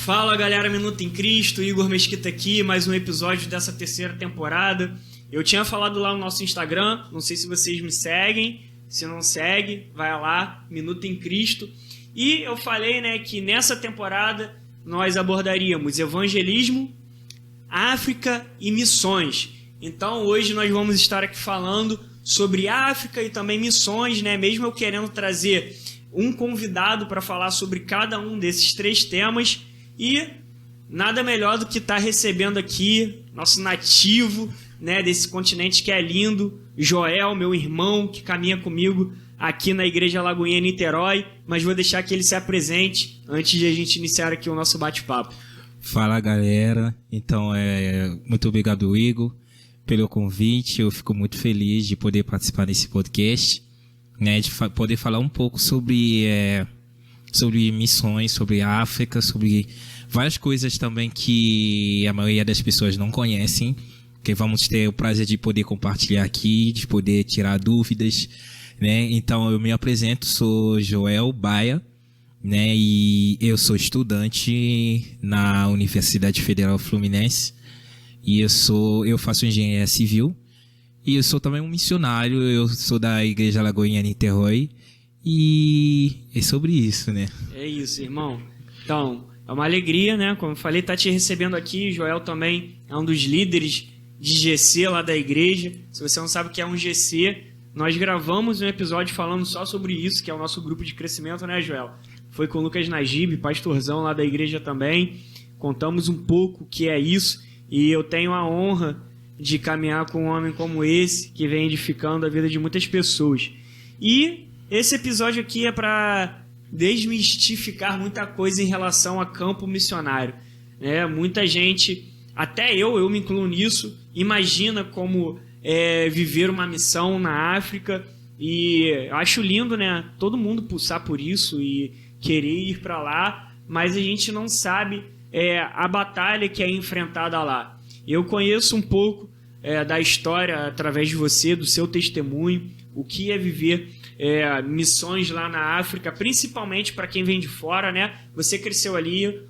Fala galera, Minuto em Cristo, Igor Mesquita aqui, mais um episódio dessa terceira temporada. Eu tinha falado lá no nosso Instagram, não sei se vocês me seguem, se não segue, vai lá, Minuto em Cristo. E eu falei, que nessa temporada nós abordaríamos evangelismo, África e missões. Então hoje nós vamos estar aqui falando sobre África e também missões, mesmo eu querendo trazer um convidado para falar sobre cada um desses três temas. E nada melhor do que estar recebendo aqui nosso nativo, desse continente que é lindo, Joel, meu irmão, que caminha comigo aqui na Igreja Lagoinha Niterói, mas vou deixar que ele se apresente antes de a gente iniciar aqui o nosso bate-papo. Fala galera, então muito obrigado Igor pelo convite, eu fico muito feliz de poder participar desse podcast, de poder falar um pouco sobre missões, sobre África, sobre várias coisas também que a maioria das pessoas não conhecem, que vamos ter o prazer de poder compartilhar aqui, de poder tirar dúvidas, Então eu me apresento, sou Joel Baia, e eu sou estudante na Universidade Federal Fluminense e eu faço engenharia civil e eu sou também um missionário, eu sou da Igreja Lagoinha Niterói. E é sobre isso, É isso, irmão. Então, é uma alegria, como eu falei, tá te recebendo aqui. Joel também é um dos líderes de GC lá da igreja. Se você não sabe o que é um GC, nós gravamos um episódio falando só sobre isso, que é o nosso grupo de crescimento, Joel? Foi com o Lucas Najib, pastorzão lá da igreja também. Contamos um pouco o que é isso. E eu tenho a honra de caminhar com um homem como esse, que vem edificando a vida de muitas pessoas. E esse episódio aqui é para desmistificar muita coisa em relação a campo missionário. Muita gente, até eu me incluo nisso, imagina como viver uma missão na África. E acho lindo, todo mundo pulsar por isso e querer ir para lá, mas a gente não sabe a batalha que é enfrentada lá. Eu conheço um pouco da história através de você, do seu testemunho, o que é viver missões lá na África, principalmente para quem vem de fora, Você cresceu ali,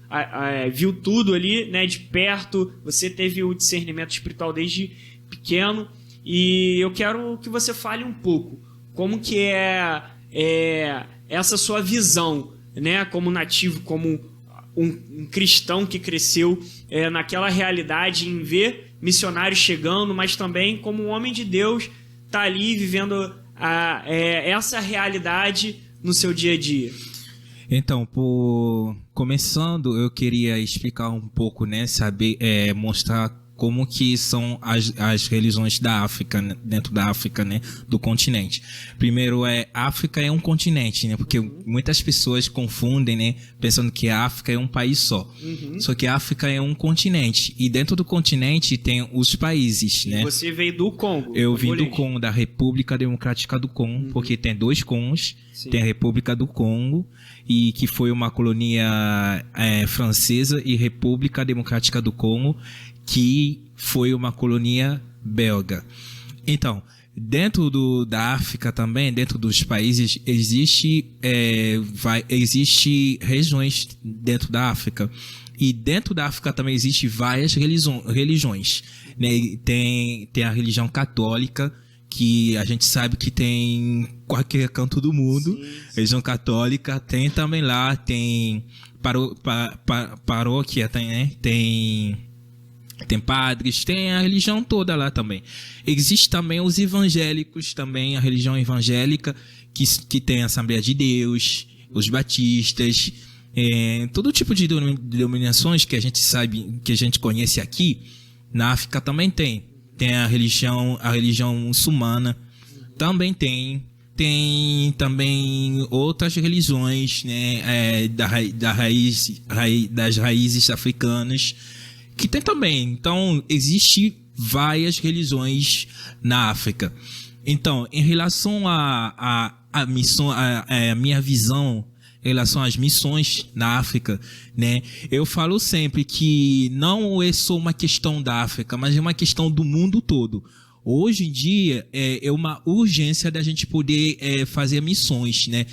viu tudo ali, de perto, você teve o discernimento espiritual desde pequeno, e eu quero que você fale um pouco como que é essa sua visão, como nativo, como um cristão que cresceu naquela realidade, em ver missionários chegando, mas também como um homem de Deus tá ali vivendo essa realidade no seu dia a dia. Então, começando, eu queria explicar um pouco, mostrar como que são as religiões da África, dentro da África, do continente. Primeiro, África é um continente, porque muitas pessoas confundem, pensando que a África é um país só. Só que a África é um continente, e dentro do continente tem os países, E você veio do Congo? Eu vim do Congo, da República Democrática do Congo, porque tem dois Congos. Sim. Tem a República do Congo, e que foi uma colônia francesa, e República Democrática do Congo, que foi uma colônia belga. Então, dentro da África também, dentro dos países, existe regiões dentro da África. E dentro da África também existe várias religiões. Tem a religião católica, que a gente sabe que tem em qualquer canto do mundo. Sim. Religião católica tem também lá, tem paróquia, tem padres, tem a religião toda lá também. Existe também os evangélicos, também a religião evangélica, que tem a Assembleia de Deus, os batistas, todo tipo de denominações que a gente sabe, que a gente conhece aqui, na África também tem. Tem a religião muçulmana, também tem também outras religiões, das raízes africanas, que tem também. Então, existe várias religiões na África. Então, em relação à missão, a minha visão em relação às missões na África, eu falo sempre que não é só uma questão da África, mas é uma questão do mundo todo. Hoje em dia é uma urgência da gente poder fazer missões, né?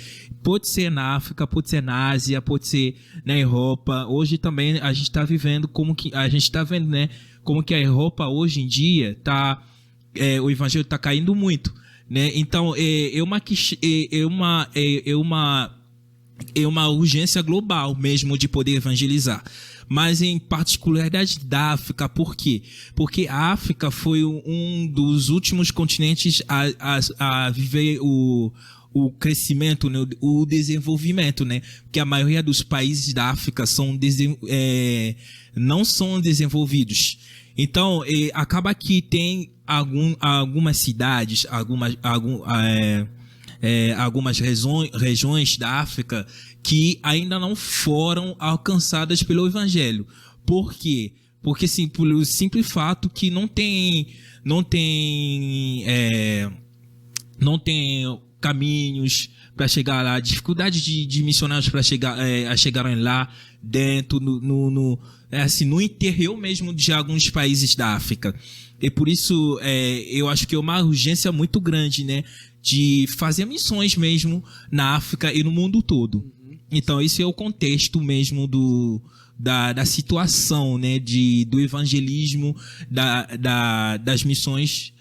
Pode ser na África, pode ser na Ásia, pode ser na Europa. Hoje também a gente está vivendo a gente está vendo, né? Como que a Europa hoje em dia o evangelho está caindo muito, né? Então é uma urgência global mesmo de poder evangelizar. Mas em particularidade da África, por quê? Porque a África foi um dos últimos continentes a viver o crescimento, né? O desenvolvimento, né? Porque a maioria dos países da África não são desenvolvidos. Então, acaba que tem algumas cidades, algumas regiões da África que ainda não foram alcançadas pelo Evangelho. Por quê? Porque, sim, pelo simples fato que não tem caminhos para chegar lá, dificuldade de missionários para chegarem lá dentro no interior mesmo de alguns países da África. E por isso eu acho que é uma urgência muito grande, né, de fazer missões mesmo na África e no mundo todo. Então esse é o contexto mesmo da situação, né, do evangelismo, das missões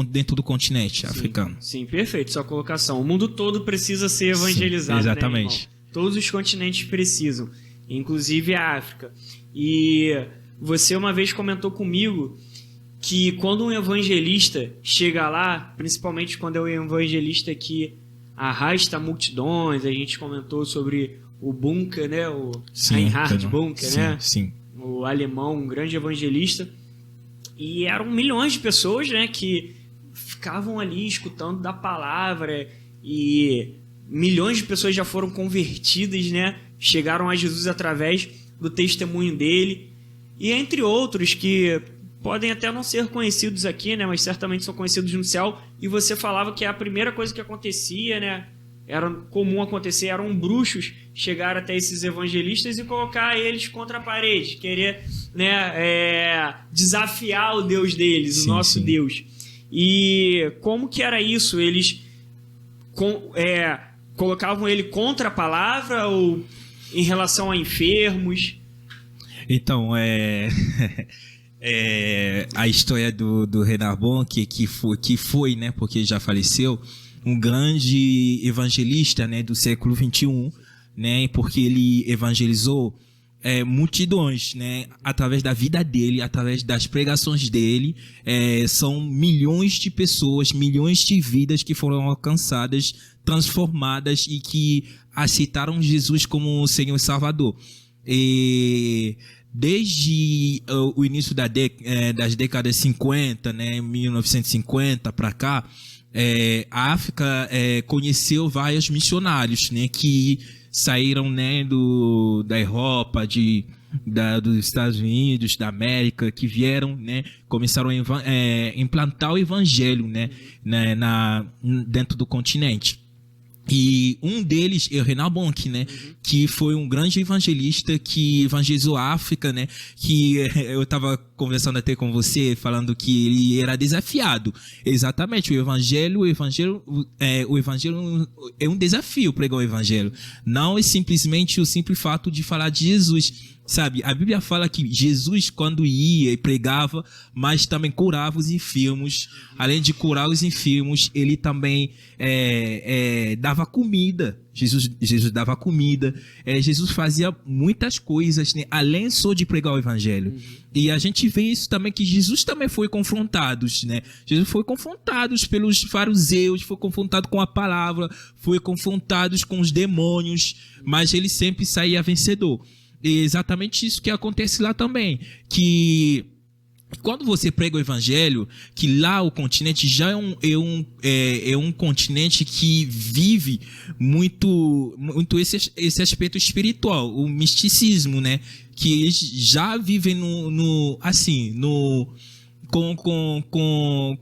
dentro do continente africano. Sim, perfeito, sua colocação. O mundo todo precisa ser evangelizado. Sim, exatamente. Né, todos os continentes precisam, inclusive a África. E você uma vez comentou comigo que quando um evangelista chega lá, principalmente quando é um evangelista que arrasta multidões, a gente comentou sobre o Bunker, né? O Reinhard Bunker, né? Sim. O alemão, um grande evangelista. E eram milhões de pessoas, né, que ficavam ali escutando da palavra, e milhões de pessoas já foram convertidas, né? Chegaram a Jesus através do testemunho dele. E entre outros que podem até não ser conhecidos aqui, né, mas certamente são conhecidos no céu. E você falava que a primeira coisa que acontecia, né, era comum acontecer, eram bruxos chegar até esses evangelistas e colocar eles contra a parede, querer, né, desafiar o Deus deles, o nosso Deus. E como que era isso? Eles colocavam ele contra a palavra ou em relação a enfermos? Então, a história do Reinhard Bonk, que foi, né, porque já faleceu, um grande evangelista, né, do século XXI, né, porque ele evangelizou multidões, né, através da vida dele, através das pregações dele. São milhões de pessoas, milhões de vidas que foram alcançadas, transformadas e que aceitaram Jesus como Senhor e Salvador. E desde o início das décadas 50, né, 1950 para cá, a África conheceu vários missionários, né, que saíram, né, da Europa, dos Estados Unidos, da América, que vieram, né, começaram a implantar o evangelho, né, dentro do continente. E um deles é o Reinhard Bonk, né? Que foi um grande evangelista que evangelizou a África, né? Que eu estava conversando até com você, falando que ele era desafiado. Exatamente, o evangelho é um desafio pregar o evangelho. Não é simplesmente o simples fato de falar de Jesus. Sabe, a Bíblia fala que Jesus, quando ia e pregava, mas também curava os enfermos. Além de curar os enfermos, ele também dava comida. Jesus dava comida. Jesus fazia muitas coisas, né, além só de pregar o evangelho. E a gente vê isso também, que Jesus também foi confrontado, né? Jesus foi confrontado pelos fariseus, foi confrontado com a palavra, foi confrontado com os demônios, mas ele sempre saía vencedor. É exatamente isso que acontece lá também, que quando você prega o evangelho, que lá o continente já é um continente que vive muito esse aspecto espiritual, o misticismo, né? Que eles já vivem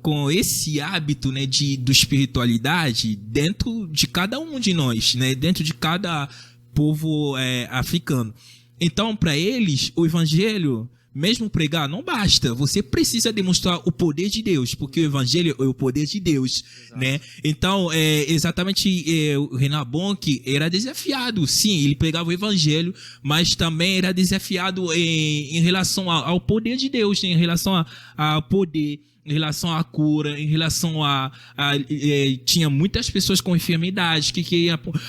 com esse hábito, né, do espiritualidade dentro de cada um de nós, né? Dentro de cada povo africano. Então, para eles, o evangelho, mesmo pregar não basta. Você precisa demonstrar o poder de Deus, porque o evangelho é o poder de Deus, né? Então, exatamente, o Reinhard Bonnke era desafiado. Sim, ele pregava o evangelho, mas também era desafiado em relação ao poder de Deus, né? Em relação ao poder, em relação à cura, em relação tinha muitas pessoas com enfermidade que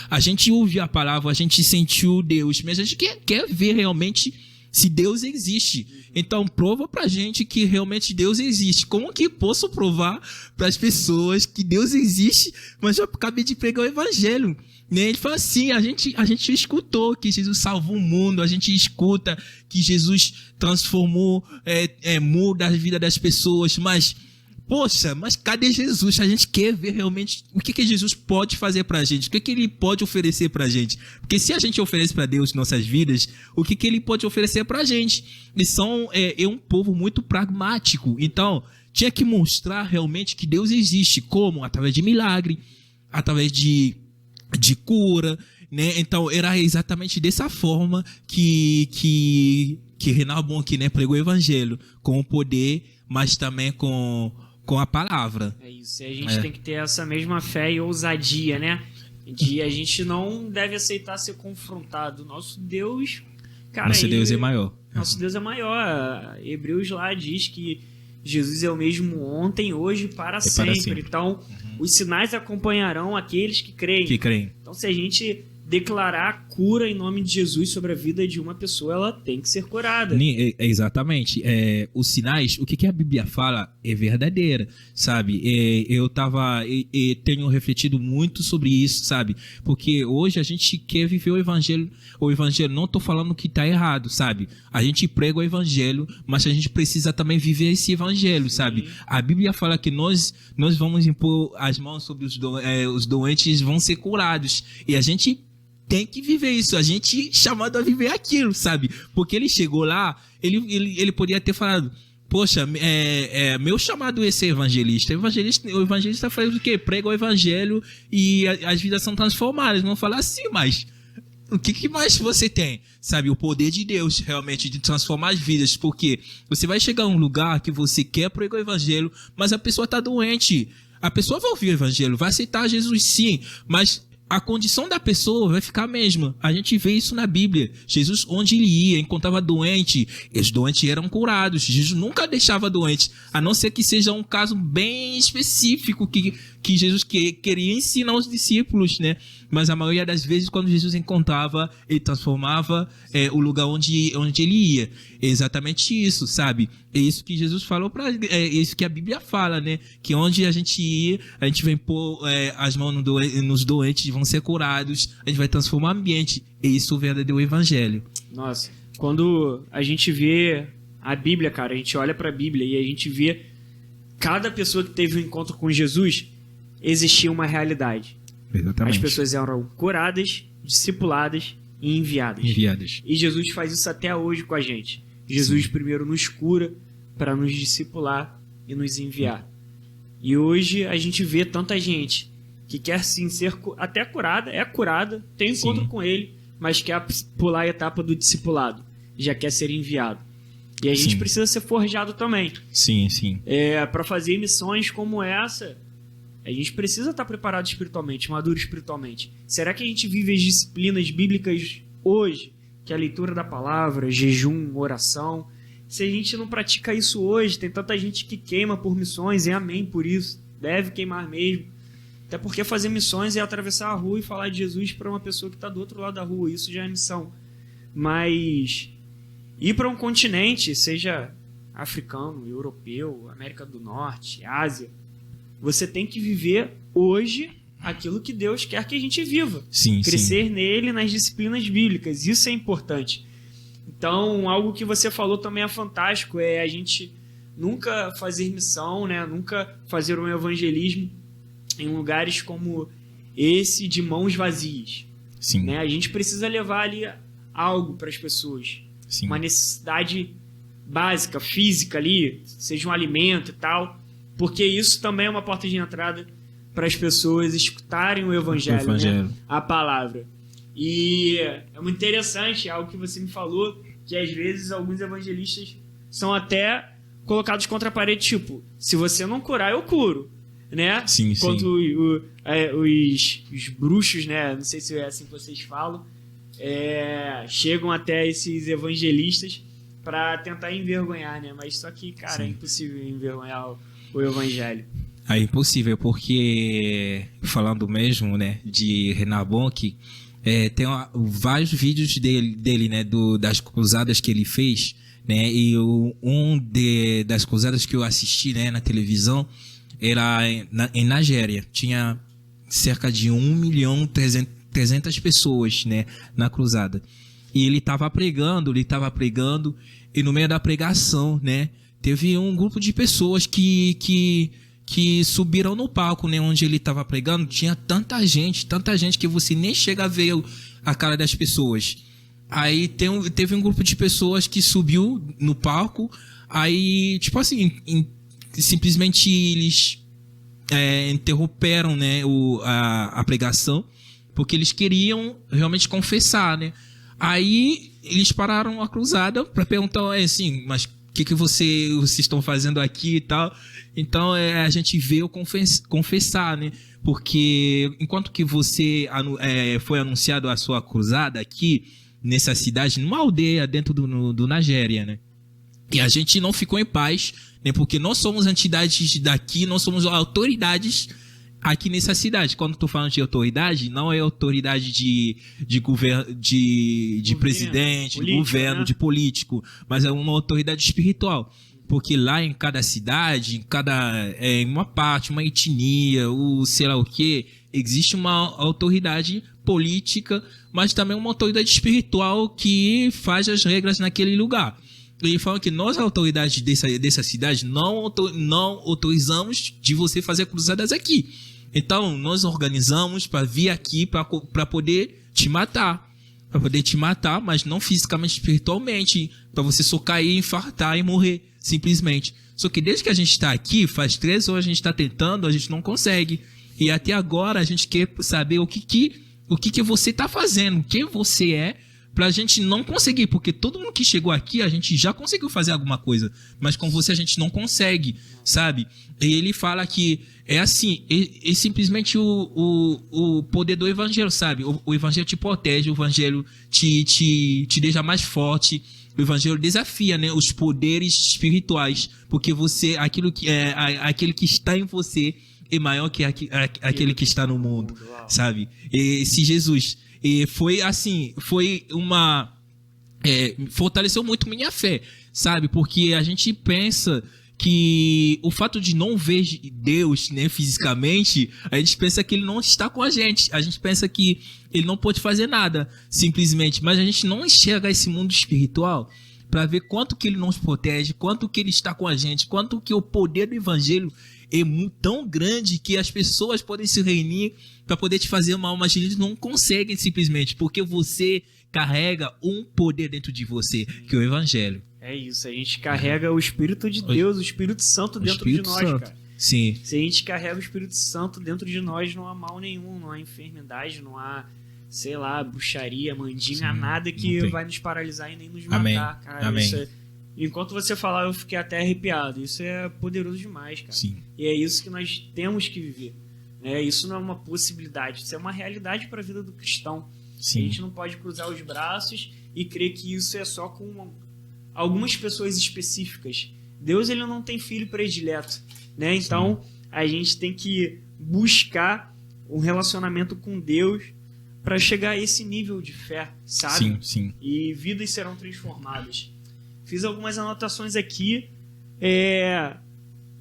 a gente ouvia a palavra, a gente sentiu Deus, mas a gente quer ver realmente se Deus existe. Então prova pra gente que realmente Deus existe. Como que posso provar para as pessoas que Deus existe, mas eu acabei de pregar o evangelho, né? Ele fala assim, a gente escutou que Jesus salvou o mundo, a gente escuta que Jesus transformou, muda a vida das pessoas, mas poxa, mas cadê Jesus? A gente quer ver realmente o que Jesus pode fazer pra gente, o que ele pode oferecer pra gente. Porque se a gente oferece pra Deus nossas vidas, o que ele pode oferecer pra gente? Eles são um povo muito pragmático. Então, tinha que mostrar realmente que Deus existe. Como? Através de milagre, através de cura, né? Então, era exatamente dessa forma que Reinhard Bonnke, né, pregou o evangelho, com o poder, mas também com a palavra. É isso, e a gente tem que ter essa mesma fé e ousadia, né? A gente não deve aceitar ser confrontado. Nosso Deus, cara, nosso Deus é maior. Nosso Deus é maior. Hebreus lá diz que Jesus é o mesmo ontem, hoje e para sempre. Então, os sinais acompanharão aqueles que creem. Então, se a gente declarar cura em nome de Jesus sobre a vida de uma pessoa, ela tem que ser curada. Exatamente. Os sinais, o que a Bíblia fala é verdadeira, sabe? Eu tenho refletido muito sobre isso, sabe? Porque hoje a gente quer viver o evangelho. O evangelho, não estou falando que está errado, sabe? A gente prega o evangelho, mas a gente precisa também viver esse evangelho, sabe? A Bíblia fala que nós vamos impor as mãos sobre os doentes, vão ser curados. E a gente tem que viver isso, a gente chamado a viver aquilo, sabe? Porque ele chegou lá, ele poderia ter falado, poxa, meu chamado é ser evangelista. O evangelista faz o quê? Prega o evangelho e as vidas são transformadas. Não falar assim, mas o que mais você tem? Sabe, o poder de Deus realmente de transformar as vidas, porque você vai chegar a um lugar que você quer pregar o evangelho, mas a pessoa está doente. A pessoa vai ouvir o evangelho, vai aceitar Jesus sim, mas a condição da pessoa vai ficar a mesma. A gente vê isso na Bíblia. Jesus, onde ele ia, encontrava doente, os doentes eram curados. Jesus nunca deixava doentes, a não ser que seja um caso bem específico que Jesus queria ensinar aos discípulos, né? Mas a maioria das vezes, quando Jesus encontrava, ele transformava o lugar onde ele ia. É exatamente isso, sabe? É isso que Jesus falou, é isso que a Bíblia fala, né? Que onde a gente ir, a gente vai pôr as mãos nos doentes, vão ser curados, a gente vai transformar o ambiente. É isso o verdadeiro evangelho. Nossa, quando a gente vê a Bíblia, cara, a gente olha pra Bíblia e a gente vê cada pessoa que teve um encontro com Jesus, existia uma realidade. Exatamente. As pessoas eram curadas, discipuladas e enviadas. E Jesus faz isso até hoje com a gente. Jesus primeiro nos cura para nos discipular e nos enviar. E hoje a gente vê tanta gente que quer sim ser até curada, é curada, tem encontro com ele, mas quer pular a etapa do discipulado, já quer ser enviado. E a gente precisa ser forjado também. Sim. Para fazer missões como essa, a gente precisa estar preparado espiritualmente, maduro espiritualmente. Será que a gente vive as disciplinas bíblicas hoje? Que é a leitura da palavra, jejum, oração. Se a gente não pratica isso hoje, tem tanta gente que queima por missões, e amém por isso. Deve queimar mesmo. Até porque fazer missões é atravessar a rua e falar de Jesus para uma pessoa que está do outro lado da rua. Isso já é missão. Mas ir para um continente, seja africano, europeu, América do Norte, Ásia, você tem que viver hoje aquilo que Deus quer que a gente viva. Crescer nele nas disciplinas bíblicas. Isso é importante. Então, algo que você falou também é fantástico, é a gente nunca fazer missão, né? Nunca fazer um evangelismo em lugares como esse de mãos vazias. Né? A gente precisa levar ali algo para as pessoas. Uma necessidade básica, física ali, seja um alimento e tal, porque isso também é uma porta de entrada para as pessoas escutarem o evangelho. Né? A palavra. E é muito interessante algo que você me falou, que às vezes alguns evangelistas são até colocados contra a parede, tipo, se você não curar, eu curo, né? Sim, Enquanto os bruxos, né? Não sei se é assim que vocês falam, chegam até esses evangelistas para tentar envergonhar, né? Mas só que, cara, é impossível envergonhar o evangelho. É impossível, porque falando mesmo, né, de Reinhard Bonnke, tem vários vídeos dele, né, das cruzadas que ele fez, né, e das cruzadas que eu assisti, né, na televisão era em Nigéria. Tinha cerca de 1.300.000 pessoas, né, na cruzada. E ele estava pregando, e no meio da pregação, né, teve um grupo de pessoas que subiram no palco, né, onde ele estava pregando. Tinha tanta gente que você nem chega a ver a cara das pessoas. Aí teve um grupo de pessoas que subiu no palco, aí, tipo assim, simplesmente eles interromperam, né, a pregação, porque eles queriam realmente confessar, né. Aí eles pararam a cruzada para perguntar assim, mas o que vocês estão fazendo aqui e tal? Então a gente veio confessar, né? Porque enquanto que você foi anunciado a sua cruzada aqui nessa cidade, numa aldeia dentro do Nigéria, né? E a gente não ficou em paz, né? Porque nós somos entidades daqui, nós somos autoridades aqui nessa cidade. Quando estou falando de autoridade, não é autoridade de governo, de presidente, político, de governo, né? De político, mas é uma autoridade espiritual. Porque lá em cada cidade, em uma parte, uma etnia, sei lá o que, existe uma autoridade política, mas também uma autoridade espiritual que faz as regras naquele lugar. Ele fala que nós, autoridades dessa cidade, não autorizamos de você fazer cruzadas aqui. Então, nós organizamos para vir aqui para poder te matar. Para poder te matar, mas não fisicamente, espiritualmente. Para você só cair, infartar e morrer, simplesmente. Só que desde que a gente está aqui, faz 3 horas a gente está tentando, a gente não consegue. E até agora a gente quer saber o que você está fazendo, quem você é, pra gente não conseguir, porque todo mundo que chegou aqui, a gente já conseguiu fazer alguma coisa, mas com você a gente não consegue, sabe? E ele fala que é assim, é simplesmente o poder do evangelho, sabe? O evangelho te protege, o evangelho te deixa mais forte, o evangelho desafia, né, os poderes espirituais, porque aquele que está em você é maior que aquele que está no mundo, sabe? Esse Jesus... E foi assim, fortaleceu muito minha fé, sabe? Porque a gente pensa que o fato de não ver Deus, né, fisicamente, a gente pensa que ele não está com a gente pensa que ele não pode fazer nada, simplesmente, mas a gente não enxerga esse mundo espiritual para ver quanto que ele nos protege, quanto que ele está com a gente, quanto que o poder do evangelho é tão grande que as pessoas podem se reunir para poder te fazer mal, mas eles não conseguem simplesmente, porque você carrega um poder dentro de você, que é o evangelho. É isso, a gente carrega o Espírito de Deus, o Espírito Santo dentro de nós, cara. Sim. Se a gente carrega o Espírito Santo dentro de nós, não há mal nenhum, não há enfermidade, não há, sei lá, bruxaria, mandinga, nada que vai nos paralisar e nem nos matar, cara. Amém. Isso enquanto você falar, eu fiquei até arrepiado. Isso é poderoso demais, cara. Sim. E é isso que nós temos que viver, né? Isso não é uma possibilidade, isso é uma realidade para a vida do cristão. Sim. A gente não pode cruzar os braços e crer que isso é só com algumas pessoas específicas. Deus, ele não tem filho predileto, né? Então, a gente tem que buscar um relacionamento com Deus para chegar a esse nível de fé, sabe? Sim. E vidas serão transformadas. Fiz algumas anotações aqui.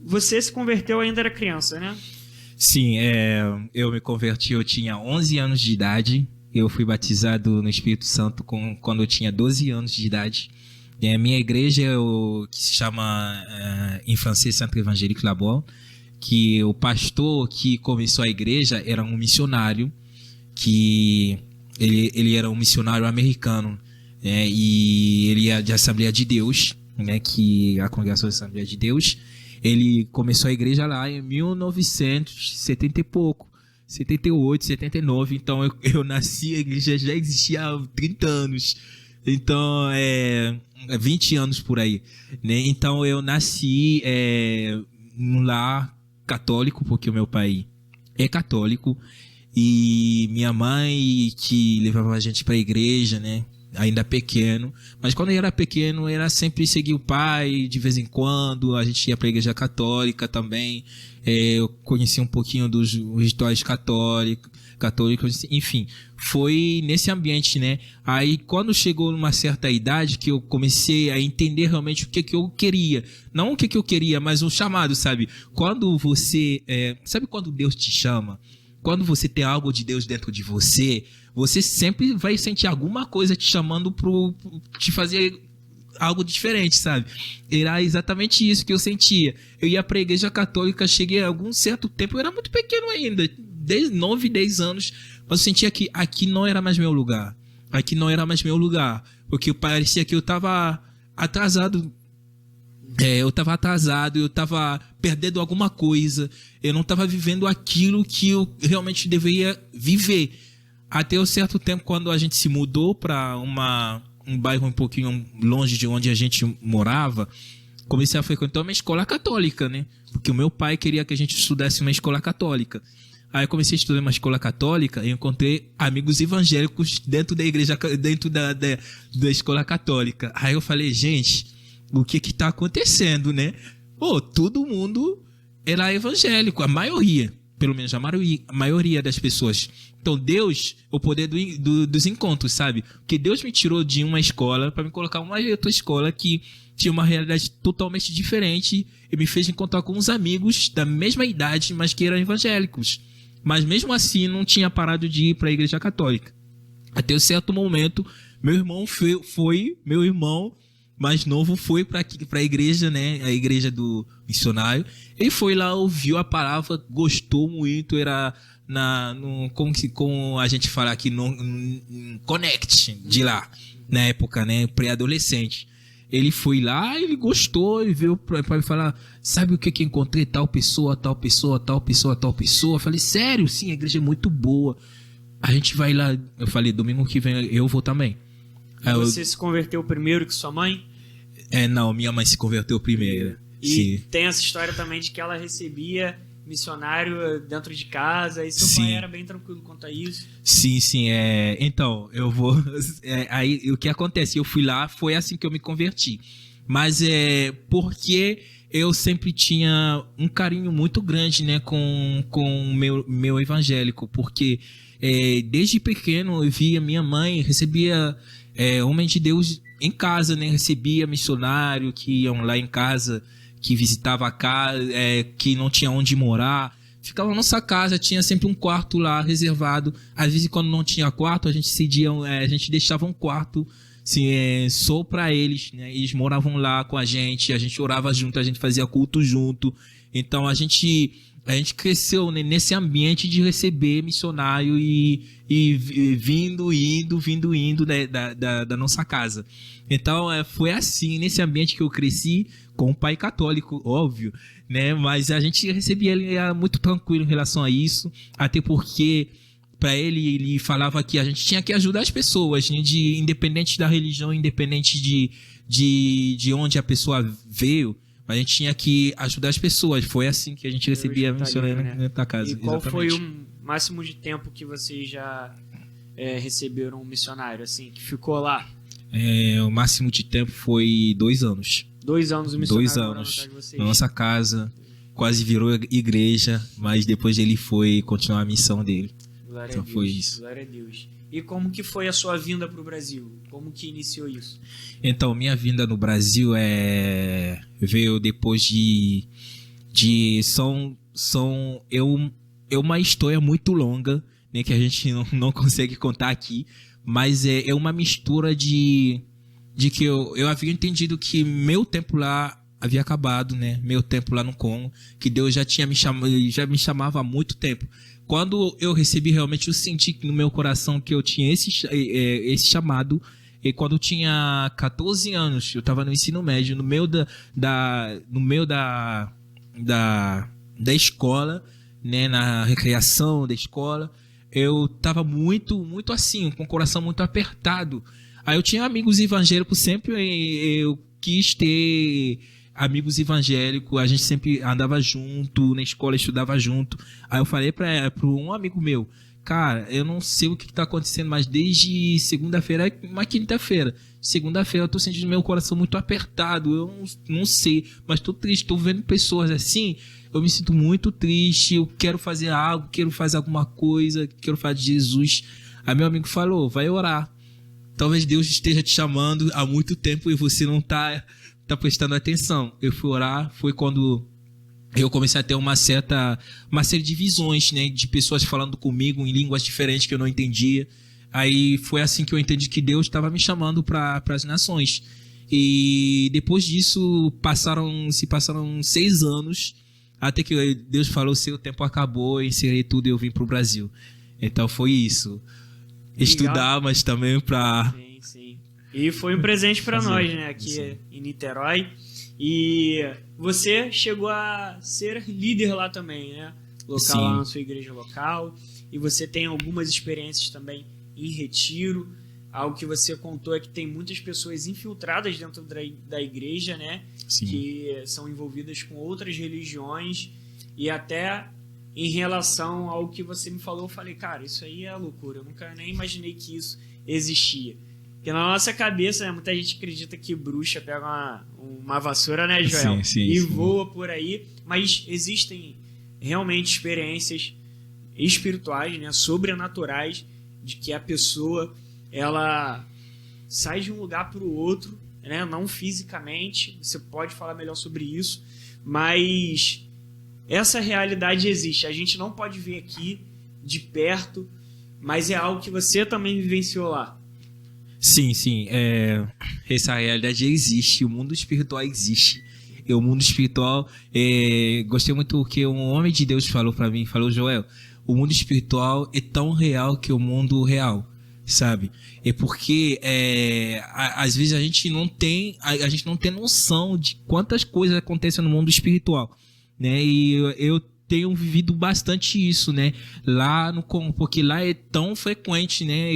Você se converteu ainda era criança, né? Sim, eu me converti, eu tinha 11 anos de idade. Eu fui batizado no Espírito Santo quando eu tinha 12 anos de idade. E a minha igreja, que se chama, em francês, Centre Évangélique Labor, que o pastor que começou a igreja era um missionário, que ele era um missionário americano, né, e ele é de Assembleia de Deus, né, que a congregação da Assembleia de Deus. Ele começou a igreja lá em 1970 e pouco, 78, 79, então eu nasci, a igreja já existia há 30 anos, Então, 20 anos por aí, né? Então, eu nasci num lar católico, porque o meu pai é católico, e minha mãe que levava a gente para a igreja, né? Ainda pequeno, mas quando eu era pequeno era sempre seguir o pai, de vez em quando a gente ia para a igreja católica também. Eu conheci um pouquinho dos rituais católicos, enfim, foi nesse ambiente, né? Aí quando chegou numa certa idade que eu comecei a entender realmente o que eu queria, não o que eu queria, mas um chamado, sabe? Quando você, sabe quando Deus te chama? Quando você tem algo de Deus dentro de você, você sempre vai sentir alguma coisa te chamando te fazer algo diferente, sabe? Era exatamente isso que eu sentia. Eu ia pra igreja católica, cheguei a algum certo tempo, eu era muito pequeno ainda, 9, 10 anos, mas eu sentia que aqui não era mais meu lugar. Aqui não era mais meu lugar, porque parecia que eu tava atrasado. Eu tava perdendo alguma coisa, eu não tava vivendo aquilo que eu realmente deveria viver. Até um certo tempo, quando a gente se mudou para um bairro um pouquinho longe de onde a gente morava, comecei a frequentar uma escola católica, né? Porque o meu pai queria que a gente estudasse uma escola católica. Aí eu comecei a estudar uma escola católica e encontrei amigos evangélicos dentro da igreja, dentro da escola católica. Aí eu falei, gente, o que tá acontecendo, né? Pô, todo mundo era evangélico, a maioria, pelo menos a maioria das pessoas. Então Deus, o poder dos encontros, sabe? Porque Deus me tirou de uma escola para me colocar em uma outra escola que tinha uma realidade totalmente diferente e me fez encontrar com uns amigos da mesma idade, mas que eram evangélicos. Mas mesmo assim não tinha parado de ir para a igreja católica. Até um certo momento, meu irmão mais novo foi para a igreja, né? A igreja do missionário. Ele foi lá, ouviu a palavra, gostou muito, era como a gente fala aqui, no Connect de lá, na época, né? Pré-adolescente. Ele foi lá, ele gostou e veio para falar, sabe o que encontrei? Tal pessoa, tal pessoa, tal pessoa, tal pessoa. Eu falei, sério? Sim, a igreja é muito boa. A gente vai lá. Eu falei, domingo que vem eu vou também. Você se converteu primeiro que sua mãe? Não, minha mãe se converteu primeiro. E sim. Tem essa história também de que ela recebia missionário dentro de casa, e seu pai era bem tranquilo quanto a isso. Sim. Então, eu vou... aí, o que acontece? Eu fui lá, foi assim que eu me converti. Mas porque eu sempre tinha um carinho muito grande, né, com o meu evangélico, porque desde pequeno eu via minha mãe, recebia homem de Deus em casa, né, recebia missionário que iam lá em casa, que visitava a casa, que não tinha onde morar, ficava na nossa casa, tinha sempre um quarto lá reservado. Às vezes, quando não tinha quarto, a gente deixava um quarto assim, só para eles, né? Eles moravam lá com a gente orava junto, a gente fazia culto junto. Então a gente cresceu, né, nesse ambiente de receber missionário e indo da nossa casa. Então foi assim, nesse ambiente que eu cresci, com um pai católico, óbvio, né? Mas a gente recebia ele muito tranquilo em relação a isso, até porque para ele falava que a gente tinha que ajudar as pessoas, né? Independente da religião, independente de onde a pessoa veio, a gente tinha que ajudar as pessoas. Foi assim que a gente recebia missionário, né, na casa. E qual exatamente. foi o máximo de tempo que vocês já receberam um missionário, assim, que ficou lá? O máximo de tempo foi 2 anos. 2 anos o missionário 2 anos na casa de vocês. na nossa casa, quase virou igreja, mas depois ele foi continuar a missão dele. Glória Então a Deus, foi isso. Glória a Deus. E como que foi a sua vinda para o Brasil? Como que iniciou isso? Então, minha vinda no Brasil veio depois de uma história muito longa, né, que a gente não consegue contar aqui, mas é uma mistura de que eu havia entendido que meu tempo lá havia acabado, né? Meu tempo lá no Congo, que Deus já me chamava há muito tempo. Quando eu recebi, realmente eu senti no meu coração que eu tinha esse chamado. E quando eu tinha 14 anos, eu estava no ensino médio, no meio da escola, né, na recreação da escola, eu estava muito, muito assim, com o coração muito apertado. Aí eu tinha amigos evangélicos, sempre eu quis ter amigos evangélicos, a gente sempre andava junto, na escola estudava junto. Aí eu falei para um amigo meu, cara, eu não sei o que tá acontecendo, mas desde segunda-feira, uma quinta-feira, segunda-feira eu tô sentindo meu coração muito apertado, eu não sei, mas tô triste, tô vendo pessoas assim, eu me sinto muito triste, eu quero fazer algo, quero fazer alguma coisa, quero falar de Jesus. Aí meu amigo falou, vai orar. Talvez Deus esteja te chamando há muito tempo e você não tá prestando atenção. Eu fui orar, foi quando eu comecei a ter uma série de visões, né, de pessoas falando comigo em línguas diferentes que eu não entendia. Aí foi assim que eu entendi que Deus estava me chamando para as nações. E depois disso se passaram 6 anos, até que Deus falou, seu tempo acabou, encerrei tudo e eu vim para o Brasil. Então foi isso. Estudar, mas também para... Sim. E foi um presente para nós, né, aqui em Niterói. E você chegou a ser líder lá também, né? Local lá na sua igreja local. E você tem algumas experiências também em retiro. Algo que você contou é que tem muitas pessoas infiltradas dentro da igreja, né? Sim. Que são envolvidas com outras religiões. E até em relação ao que você me falou, eu falei, cara, isso aí é loucura. Eu nunca nem imaginei que isso existia. Porque na nossa cabeça, né, muita gente acredita que bruxa pega uma vassoura, né, Joel? Sim. Voa por aí. Mas existem realmente experiências espirituais, né, sobrenaturais, de que a pessoa ela sai de um lugar para o outro, né, não fisicamente. Você pode falar melhor sobre isso, mas essa realidade existe. A gente não pode ver aqui de perto, mas é algo que você também vivenciou lá. Sim. Essa realidade existe, o mundo espiritual existe. E o mundo espiritual, gostei muito que um homem de Deus falou para mim, falou, Joel, o mundo espiritual é tão real que o mundo real, sabe? É porque às vezes a gente não tem noção de quantas coisas acontecem no mundo espiritual, né? E eu tenho vivido bastante isso, né? Porque lá é tão frequente, né?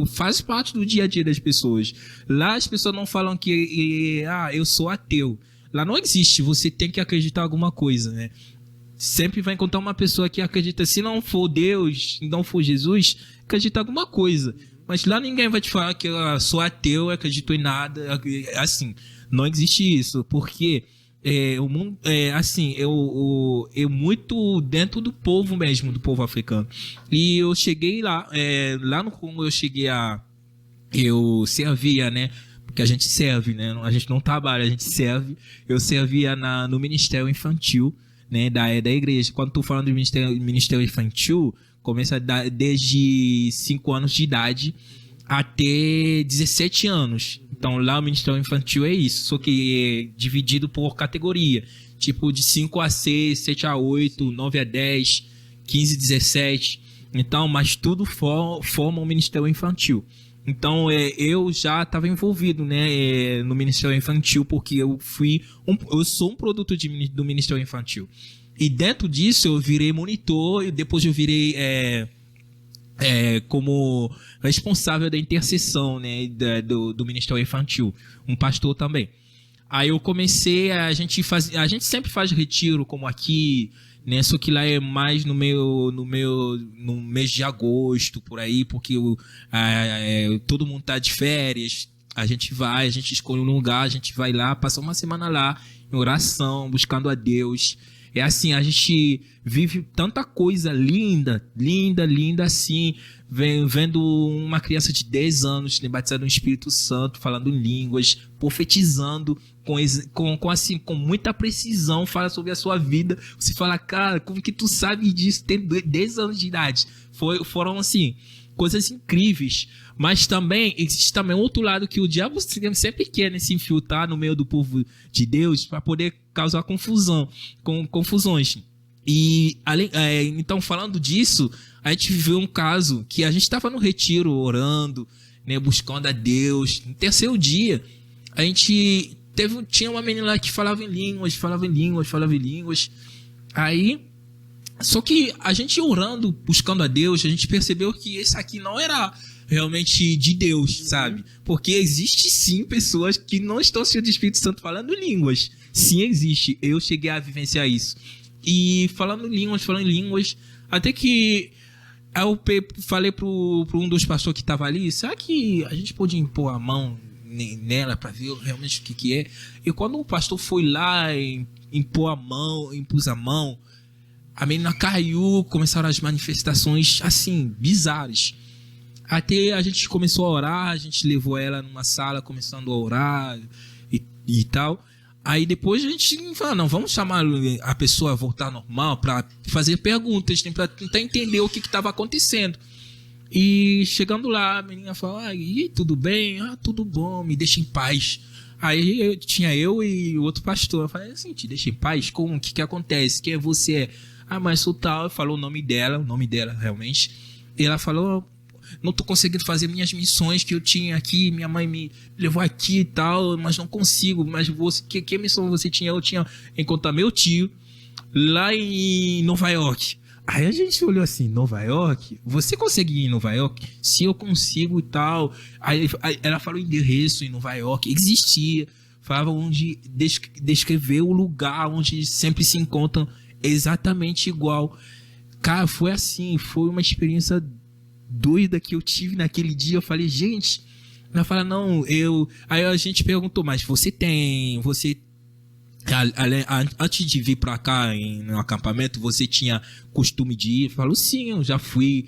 Faz parte do dia a dia das pessoas. Lá as pessoas não falam que eu sou ateu. Lá não existe, você tem que acreditar em alguma coisa, né? Sempre vai encontrar uma pessoa que acredita, se não for Deus, não for Jesus, acredita em alguma coisa. Mas lá ninguém vai te falar que eu sou ateu, acredito em nada. Assim, não existe isso, porque o mundo eu muito dentro do povo mesmo, do povo africano. E eu cheguei lá no Congo eu servia, né? Porque a gente serve, né? A gente não trabalha, a gente serve. Eu servia no Ministério Infantil, né? Da igreja. Quando estou falando do Ministério Infantil, começa desde 5 anos de idade até 17 anos. Então lá o Ministério Infantil é isso, só que é dividido por categoria. Tipo de 5 a 6, 7 a 8, 9 a 10, 15 a 17. Então, mas tudo forma um Ministério Infantil. Então eu já estava envolvido, né, no Ministério Infantil, porque eu sou um produto do Ministério Infantil. E dentro disso eu virei monitor e depois eu virei como responsável da intercessão, né, do Ministério Infantil, um pastor também. Aí eu comecei, a gente sempre faz retiro como aqui, né, só que lá é mais no mês de agosto, por aí, porque todo mundo tá de férias, a gente escolhe um lugar, a gente vai lá, passa uma semana lá, em oração, buscando a Deus. É assim, a gente vive tanta coisa linda assim, vendo uma criança de 10 anos batizada no Espírito Santo, falando em línguas, profetizando com muita precisão, fala sobre a sua vida. Você fala, cara, como que tu sabe disso? Tem 10 anos de idade. Foram assim, coisas incríveis. Mas também existe também outro lado que o diabo sempre quer, né, se infiltrar no meio do povo de Deus para poder causar confusões. E então, falando disso, a gente viveu um caso que a gente estava no retiro orando, né, buscando a Deus. No terceiro dia, a gente tinha uma menina lá que falava em línguas. Aí, só que a gente orando, buscando a Deus, a gente percebeu que esse aqui não era realmente de Deus, sabe? Porque existe sim pessoas que não estão cheias do Espírito Santo falando línguas. Sim, existe. Eu cheguei a vivenciar isso. E falando em línguas, até que eu falei pro um dos pastores que tava ali, será que a gente pode impor a mão nela para ver realmente o que é? E quando o pastor foi lá e impus a mão, a menina caiu, começaram as manifestações assim, bizarras. Até a gente começou a orar, a gente levou ela numa sala começando a orar e tal. Aí depois a gente falou, não, vamos chamar a pessoa a voltar normal para fazer perguntas, para tentar entender o que estava acontecendo. E chegando lá, a menina falou, tudo bem? Tudo bom, me deixa em paz. Aí tinha eu e o outro pastor. Eu falei assim, te deixa em paz? Como? O que acontece? Quem é você? Mas sou tal. Falou o nome dela realmente. E ela falou, não tô conseguindo fazer minhas missões que eu tinha aqui, minha mãe me levou aqui e tal, mas não consigo. Mas você, que missão você tinha? Eu tinha encontrar meu tio lá em Nova York. Aí a gente olhou assim, Nova York? Você consegue ir em Nova York? Sim, eu consigo e tal. Aí ela falou endereço em Nova York, existia. Falava onde descrever o lugar onde sempre se encontram exatamente igual. Cara, foi assim, foi uma experiência doida que eu tive naquele dia. Eu falei, gente, ela fala, não, aí a gente perguntou, mas você antes de vir pra cá no acampamento, você tinha costume de ir? Eu falo, sim, eu já fui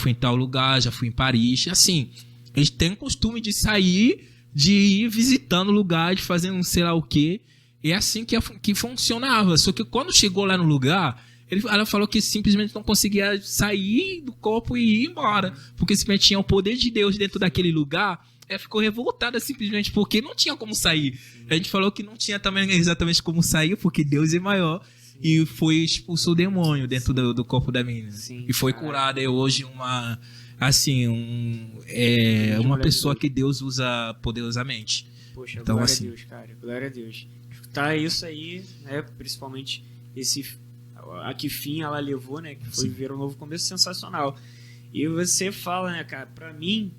em tal lugar, já fui em Paris, assim, eles têm costume de sair, de ir visitando lugares, fazendo sei lá o quê, e é assim que funcionava. Só que quando chegou lá no lugar, ela falou que simplesmente não conseguia sair do corpo e ir embora, porque simplesmente tinha o poder de Deus dentro daquele lugar. Ela ficou revoltada simplesmente porque não tinha como sair. A gente falou que não tinha também exatamente como sair, porque Deus é maior. Sim. E expulsou o demônio dentro do corpo da menina. Sim, e foi curada. É hoje uma pessoa que Deus usa poderosamente. Poxa, então, glória a Deus, cara. Glória a Deus. Tá isso aí, né? Principalmente a que fim ela levou, né? Que foi ver um novo começo sensacional. E você fala, né, cara, pra mim,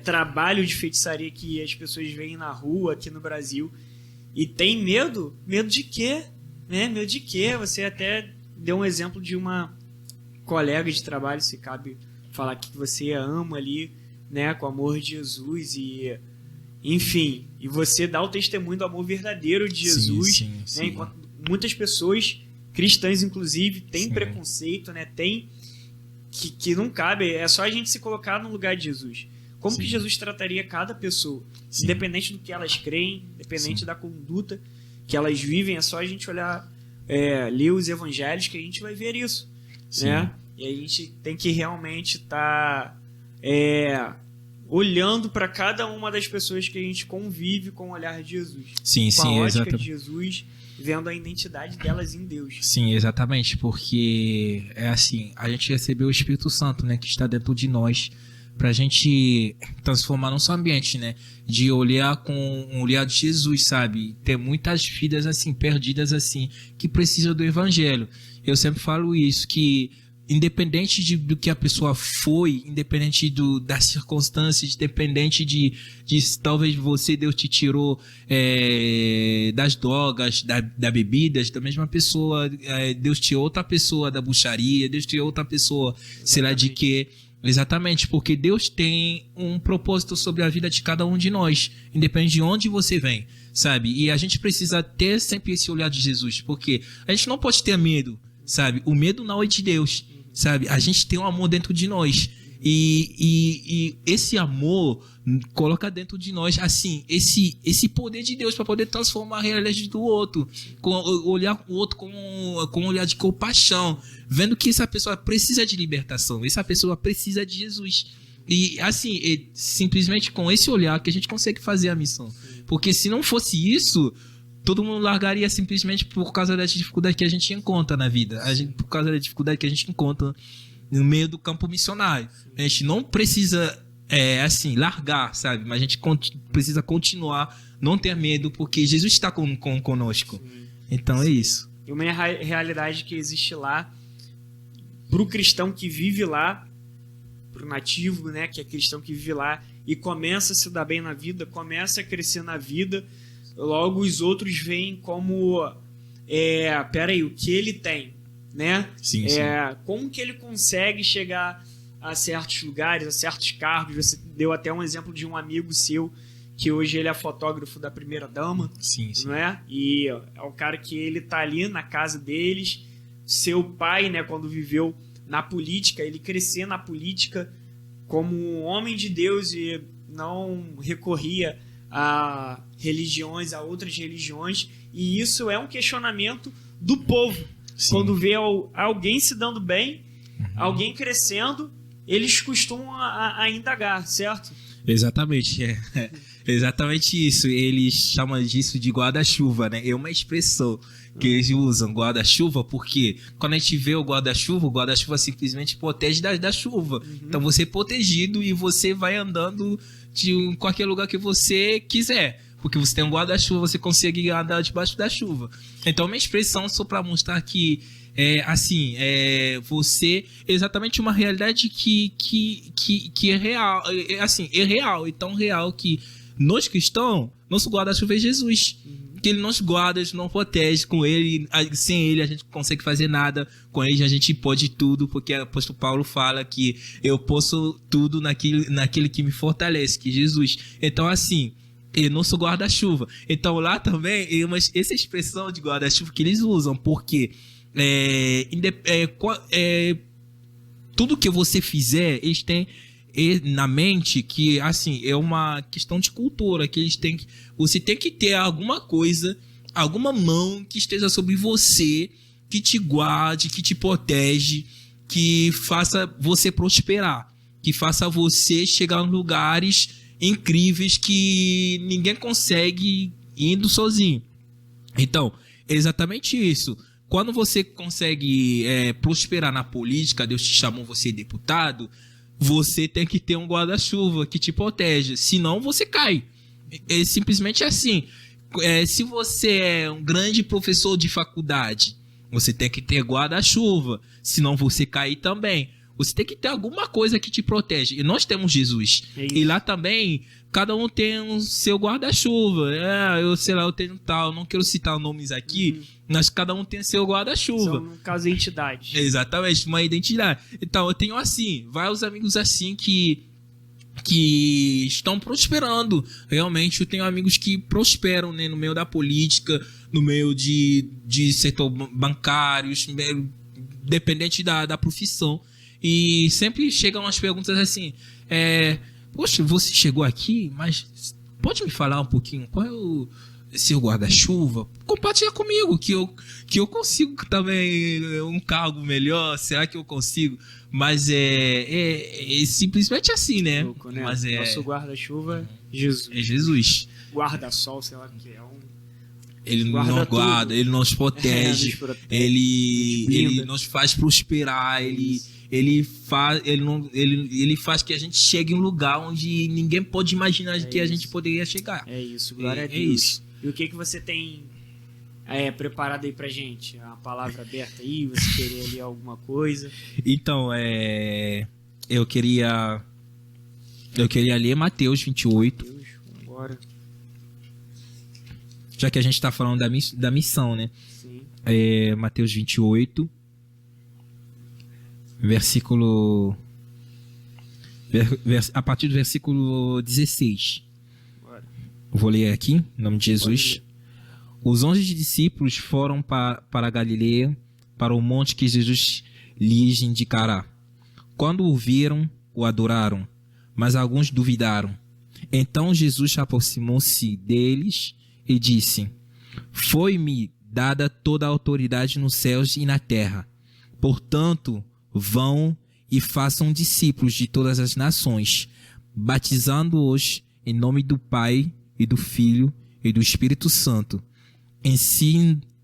trabalho de feitiçaria que as pessoas veem na rua aqui no Brasil e tem medo de quê? Né? Medo de quê? Você até deu um exemplo de uma colega de trabalho, se cabe falar que você ama ali, né, com o amor de Jesus e enfim, e você dá o testemunho do amor verdadeiro de Jesus, né? Enquanto muitas pessoas cristãs inclusive têm preconceito, né? Tem que não cabe, é só a gente se colocar no lugar de Jesus. Como que Jesus trataria cada pessoa? Independente do que elas creem, independente da conduta que elas vivem, é só a gente olhar, ler os evangelhos que a gente vai ver isso. Né? E a gente tem que realmente estar olhando para cada uma das pessoas que a gente convive com o olhar de Jesus. Com a ótica de Jesus, vendo a identidade delas em Deus. Sim, exatamente, porque é assim, a gente recebeu o Espírito Santo, né, que está dentro de nós, pra gente transformar nosso ambiente, né? De olhar com um olhar de Jesus, sabe? Ter muitas vidas assim, perdidas assim, que precisam do evangelho. Eu sempre falo isso, que independente do que a pessoa foi, independente das circunstâncias, independente de talvez Deus te tirou das drogas, da bebidas, da mesma pessoa, Deus tirou outra pessoa da bruxaria, Deus tirou outra pessoa, sei lá de quê. Exatamente, porque Deus tem um propósito sobre a vida de cada um de nós, independente de onde você vem, sabe? E a gente precisa ter sempre esse olhar de Jesus, porque a gente não pode ter medo, sabe? O medo não é de Deus, sabe? A gente tem um amor dentro de nós. E esse amor coloca dentro de nós assim esse poder de Deus para poder transformar a realidade do outro, olhar o outro com um olhar de compaixão, vendo que essa pessoa precisa de libertação, essa pessoa precisa de Jesus. E assim, simplesmente com esse olhar que a gente consegue fazer a missão. Porque se não fosse isso, todo mundo largaria simplesmente por causa da dificuldade que a gente encontra na vida, por causa da dificuldade que a gente encontra no meio do campo missionário. A gente não precisa largar, sabe? Mas a gente precisa continuar, não ter medo, porque Jesus está conosco. Então é isso. E uma realidade que existe lá, pro cristão que vive lá, pro nativo, né, que é cristão que vive lá e começa a se dar bem na vida, começa a crescer na vida, logo os outros veem como peraí, o que ele tem, né? Sim. Como que ele consegue chegar a certos lugares, a certos cargos. Você deu até um exemplo de um amigo seu que hoje ele é fotógrafo da primeira dama, Sim. não é? E é o cara que ele tá ali na casa deles. Seu pai, né, quando viveu na política, ele crescia na política como um homem de Deus e não recorria a religiões, a outras religiões, e isso é um questionamento do povo. Sim. Quando vê alguém se dando bem, alguém crescendo, eles costumam a indagar, certo? Exatamente, exatamente isso. Eles chamam disso de guarda-chuva, né? É uma expressão que eles usam, guarda-chuva, porque quando a gente vê o guarda-chuva simplesmente protege da chuva. Então você é protegido e você vai andando de qualquer lugar que você quiser, porque você tem um guarda-chuva, você consegue andar debaixo da chuva. Então é uma expressão só para mostrar que você exatamente uma realidade que é real, é real, e tão real que nós cristãos, nosso guarda-chuva é Jesus, que ele nos guarda, ele nos protege, com ele, sem ele a gente não consegue fazer nada, com ele a gente pode tudo, porque o apóstolo Paulo fala que eu posso tudo naquele que me fortalece, que é Jesus. Então assim, e nosso guarda-chuva. Então lá também essa expressão de guarda-chuva que eles usam, porque tudo que você fizer, eles têm na mente que assim é uma questão de cultura, que você tem que ter alguma coisa, alguma mão que esteja sobre você, que te guarde, que te protege, que faça você prosperar, que faça você chegar em lugares incríveis que ninguém consegue indo sozinho. Então, é exatamente isso. Quando você consegue prosperar na política, Deus te chamou, você deputado, você tem que ter um guarda-chuva que te protege, senão você cai. É simplesmente assim. Se você é um grande professor de faculdade, você tem que ter guarda-chuva, senão você cai também. Você tem que ter alguma coisa que te protege. E nós temos Jesus. E lá também, cada um tem o seu guarda-chuva. Eu tenho tal, não quero citar nomes aqui, mas cada um tem seu guarda-chuva. São, no caso, entidades. Exatamente, uma identidade. Então, eu tenho assim, vários amigos assim que estão prosperando. Realmente, eu tenho amigos que prosperam, né, no meio da política, no meio de setor bancários, dependente da profissão. E sempre chegam umas perguntas assim, poxa, você chegou aqui, mas pode me falar um pouquinho qual é o seu guarda-chuva? Compartilha comigo que eu consigo também um cargo melhor, será que eu consigo? Mas é simplesmente assim, né? Louco, né? Mas nosso guarda-chuva, Jesus. É Jesus. Guarda-sol, sei lá o que é. Ele nos guarda, ele nos protege, nos protege, ele nos faz prosperar, ele faz que a gente chegue em um lugar onde ninguém pode imaginar que a gente poderia chegar. É isso, glória a Deus. É isso. E o que você tem preparado aí pra gente? A palavra aberta aí, você queria ler alguma coisa? Então, eu queria ler Mateus 28. Deus, agora. Já que a gente está falando da missão, né? Sim. Mateus 28, a partir do versículo 16. Bora. Vou ler aqui, em nome de Jesus. Os 11 discípulos foram para a Galileia, para o monte que Jesus lhes indicará. Quando o viram, o adoraram, mas alguns duvidaram. Então Jesus aproximou-se deles e disse: Foi-me dada toda a autoridade nos céus e na terra. Portanto, vão e façam discípulos de todas as nações, batizando-os em nome do Pai e do Filho e do Espírito Santo,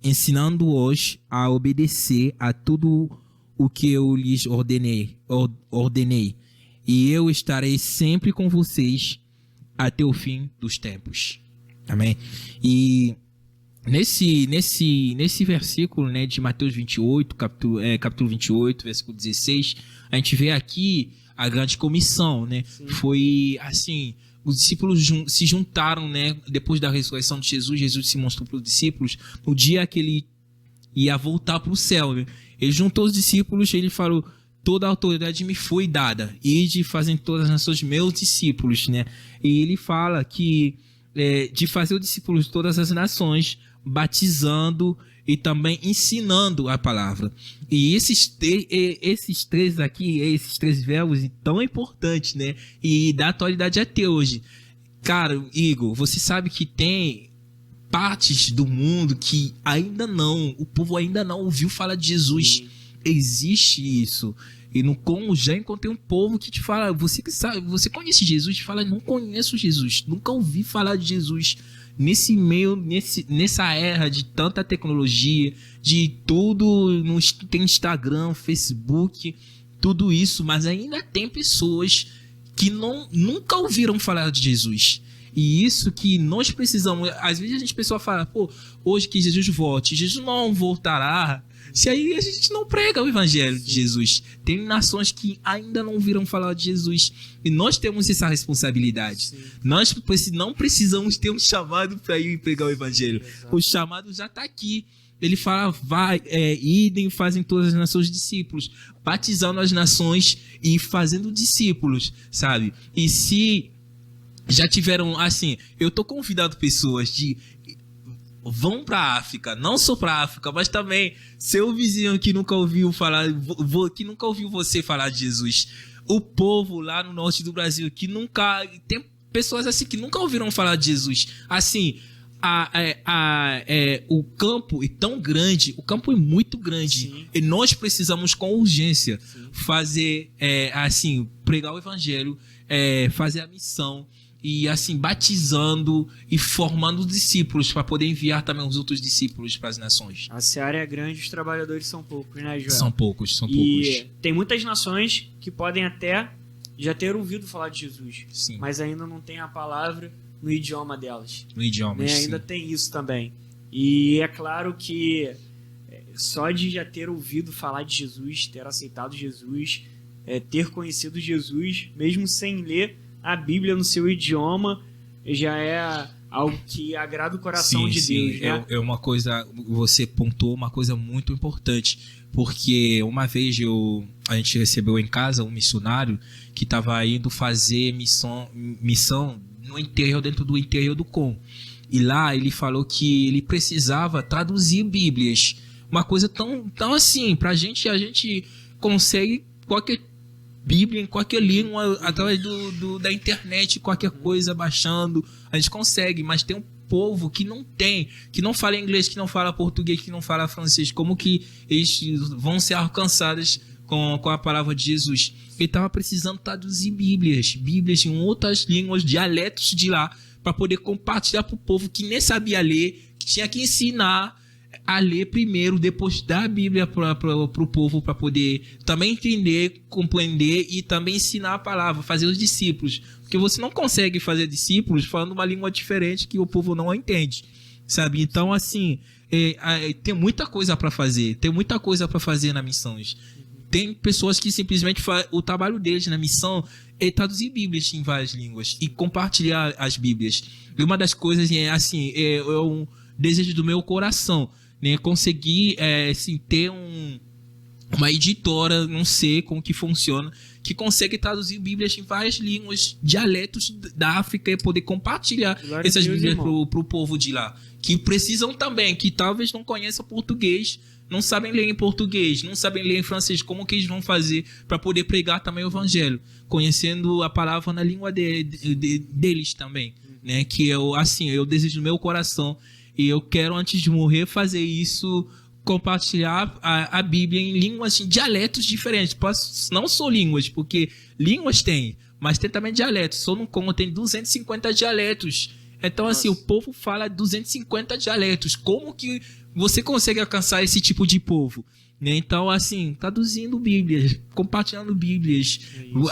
ensinando-os a obedecer a tudo o que eu lhes ordenei, e eu estarei sempre com vocês até o fim dos tempos. Amém? E nesse versículo, né, de Mateus 28, capítulo 28, versículo 16, a gente vê aqui a grande comissão, né? Sim. Foi assim, os discípulos se juntaram, né? Depois da ressurreição de Jesus, Jesus se mostrou para os discípulos no dia que ele ia voltar para o céu, né? Ele juntou os discípulos e ele falou: toda a autoridade me foi dada, ide fazem todas as nações meus discípulos, né? E ele fala que de fazer os discípulos de todas as nações, batizando e também ensinando a palavra. E esses três aqui, esses três verbos tão importantes, né? E da atualidade até hoje. Cara, Igor, você sabe que tem partes do mundo que o povo ainda não ouviu falar de Jesus. Sim. Existe isso. E no Congo já encontrei um povo que te fala, você que sabe, você conhece Jesus? Te fala, não conheço Jesus, nunca ouvi falar de Jesus. Nesse meio, nessa era de tanta tecnologia, de tudo, tem Instagram, Facebook, tudo isso, mas ainda tem pessoas que nunca ouviram falar de Jesus. E isso que nós precisamos. Às vezes a pessoa fala, pô, hoje que Jesus volte, Jesus não voltará. Se aí a gente não prega o evangelho de Jesus. Tem nações que ainda não ouviram falar de Jesus. E nós temos essa responsabilidade. Sim. Nós não precisamos ter um chamado para ir pregar o evangelho. Exato. O chamado já está aqui. Ele fala, idem, fazem todas as nações discípulos, batizando as nações e fazendo discípulos, sabe? E se já tiveram, assim, eu tô convidando pessoas vão pra África, não só pra África, mas também seu vizinho que nunca ouviu falar, que nunca ouviu você falar de Jesus, o povo lá no norte do Brasil que nunca, tem pessoas assim que nunca ouviram falar de Jesus, assim, o campo é tão grande, o campo é muito grande. Sim. E nós precisamos com urgência fazer, assim, pregar o evangelho, fazer a missão e assim, batizando e formando discípulos para poder enviar também os outros discípulos para as nações. A seara é grande, os trabalhadores são poucos, né, Joel? São poucos. E tem muitas nações que podem até já ter ouvido falar de Jesus, sim, mas ainda não tem a palavra no idioma delas. No idioma, né? Ainda tem isso também. E é claro que só de já ter ouvido falar de Jesus, ter aceitado Jesus, ter conhecido Jesus, mesmo sem ler a Bíblia no seu idioma, já é algo que agrada o coração de Deus, né? É uma coisa, você pontuou uma coisa muito importante, porque uma vez a gente recebeu em casa um missionário que estava indo fazer missão no interior, dentro do interior do Congo. E lá ele falou que ele precisava traduzir Bíblias. Uma coisa tão assim, a gente consegue qualquer Bíblia em qualquer língua, através da internet, qualquer coisa, baixando, a gente consegue, mas tem um povo que não fala inglês, que não fala português, que não fala francês, como que eles vão ser alcançados com a palavra de Jesus? Ele estava precisando traduzir Bíblias em outras línguas, dialetos de lá, para poder compartilhar para o povo que nem sabia ler, que tinha que ensinar a ler primeiro, depois dar a Bíblia para o povo, para poder também entender, compreender e também ensinar a palavra, fazer os discípulos. Porque você não consegue fazer discípulos falando uma língua diferente que o povo não entende, sabe? Então, assim, tem muita coisa para fazer, na missões. Tem pessoas que simplesmente o trabalho deles na missão é traduzir Bíblias em várias línguas e compartilhar as Bíblias. E uma das coisas é um desejo do meu coração, né? Conseguir assim, ter uma editora, não sei como que funciona, que consegue traduzir Bíblias em várias línguas, dialetos da África, e poder compartilhar essas Bíblias pro povo de lá, que precisam também, que talvez não conheçam português, não sabem ler em português, não sabem ler em francês. Como que eles vão fazer para poder pregar também o evangelho, conhecendo a palavra na língua deles também, né? Que eu desejo no meu coração, e eu quero, antes de morrer, fazer isso, compartilhar a Bíblia em línguas, em dialetos diferentes. Não só línguas, porque línguas tem, mas tem também dialetos. Só no Congo tem 250 dialetos. Então, assim, o povo fala 250 dialetos. Como que você consegue alcançar esse tipo de povo? né? Então, assim, traduzindo Bíblias, compartilhando Bíblias.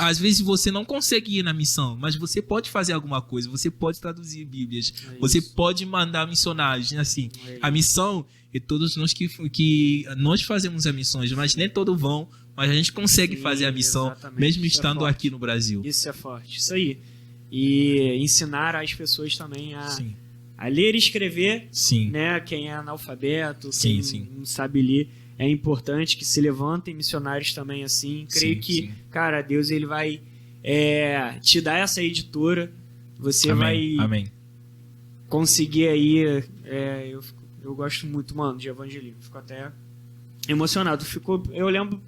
Às vezes você não consegue ir na missão, mas você pode fazer alguma coisa, você pode traduzir Bíblias, você pode mandar missionários, assim. A missão, e todos nós que nós fazemos as missões, mas nem todos vão, mas a gente consegue fazer a missão, exatamente, mesmo estando aqui no Brasil. Isso é forte, isso aí. E ensinar as pessoas também a ler e escrever, né? Quem é analfabeto, quem não sabe ler, é importante que se levantem missionários também assim. Creio que, cara, Deus ele vai te dar essa editora, você vai conseguir aí. Eu gosto muito, mano, de evangelismo. Fico até emocionado. Eu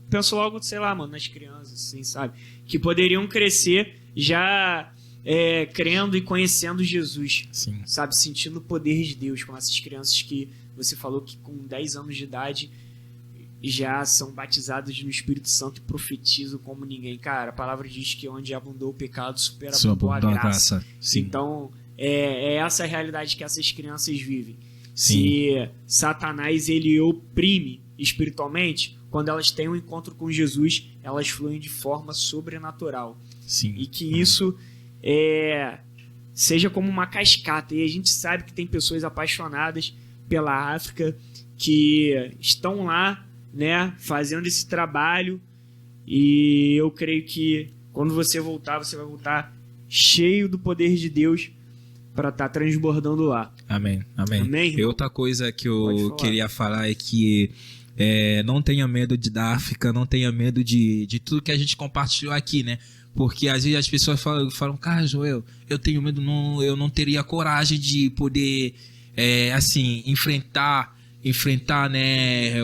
penso logo, sei lá, mano, nas crianças, assim, sabe? Que poderiam crescer já crendo e conhecendo Jesus, sabe? Sentindo o poder de Deus, como essas crianças que você falou que com 10 anos de idade já são batizadas no Espírito Santo e profetizam como ninguém. Cara, a palavra diz que onde abundou o pecado, superabundou a graça. Então, é essa a realidade que essas crianças vivem. Se Satanás ele oprime espiritualmente, quando elas têm um encontro com Jesus, elas fluem de forma sobrenatural. E que isso seja como uma cascata. E a gente sabe que tem pessoas apaixonadas pela África que estão lá, né, fazendo esse trabalho, e eu creio que quando você voltar, você vai voltar cheio do poder de Deus para estar transbordando lá. Amém. E outra coisa que eu queria falar é que não tenha medo da África, não tenha medo de tudo que a gente compartilhou aqui, né? Porque às vezes as pessoas falam, cara, Joel, eu tenho medo, eu não teria coragem de poder, assim, enfrentar, né,